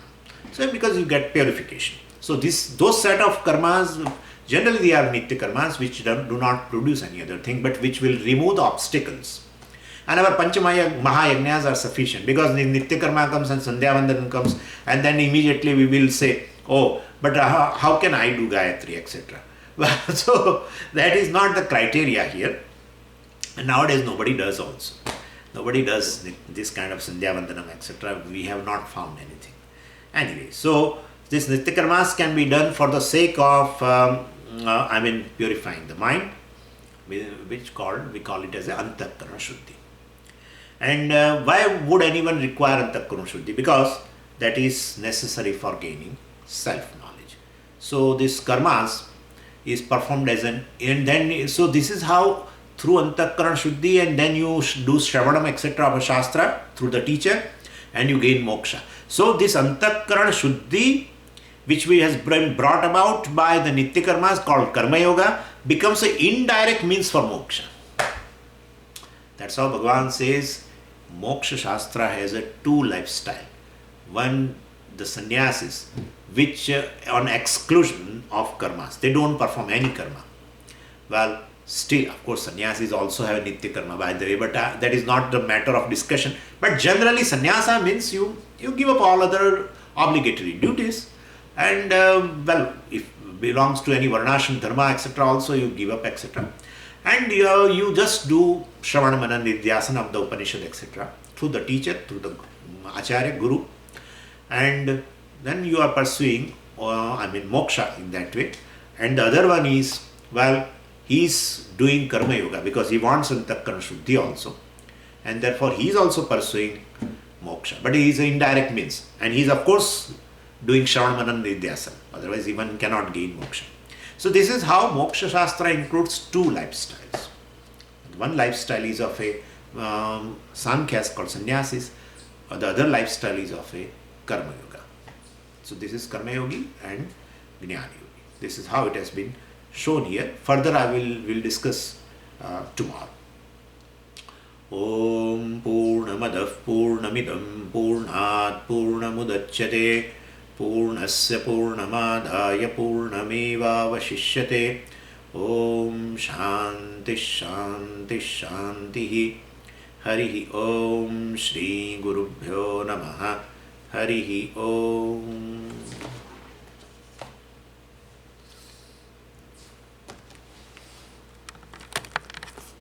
So because you get purification. So those set of karmas, generally they are nitya karmas, which do not produce any other thing, but which will remove the obstacles. And our Panchamaya Mahayagnas are sufficient, because the Nitya Karma comes and Sandhya Vandanam comes, and then immediately we will say, oh, but how can I do Gayatri, etc. Well, so that is not the criteria here. And nowadays nobody does also. Nobody does this kind of Sandhya Vandanam, etc. We have not found anything. Anyway, so this Nitya Karmas can be done for the sake of, purifying the mind, which we call it as a Antakarana Shuddhi. And why would anyone require Antakarana Shuddhi? Because that is necessary for gaining self-knowledge. So this karmas is performed as so this is how through Antakarana Shuddhi, and then you do Shravanam, etc. of a Shastra through the teacher, and you gain moksha. So this Antakarana Shuddhi, which we has been brought about by the Nitya Karmas called Karma Yoga, becomes an indirect means for moksha. That's how Bhagavan says Moksha Shastra has a two lifestyle. One, the sannyasis, which on exclusion of karmas, they don't perform any karma. Well, still, of course, sannyasis also have a nitya karma, by the way, but that is not the matter of discussion. But generally, sannyasa means you give up all other obligatory duties, and if belongs to any varnashram, dharma, etc., also you give up, etc. And you just do Shravana Manana Nidhyasana of the Upanishad, etc. through the teacher, through the Acharya, Guru. And then you are pursuing, moksha in that way. And the other one is, he is doing Karma Yoga because he wants Antakarana Shuddhi also. And therefore he is also pursuing moksha. But he is an indirect means. And he is of course doing Shravana Manana Nidhyasana. Otherwise one cannot gain moksha. So this is how Moksha Shastra includes two lifestyles. One lifestyle is of a Sankhya called Sannyasis, the other lifestyle is of a Karma Yoga. So this is Karma Yogi and Jnana Yogi. This is how it has been shown here. Further I will discuss tomorrow. Om Purnamadav Purnamidam Purnat Purnamudachyate Purnasya Purnamadaya Purnameva Vashishyate. Om Shanti Shanti Shanti. Harihi Om Shri Gurubhyo Namaha. Harihi Om.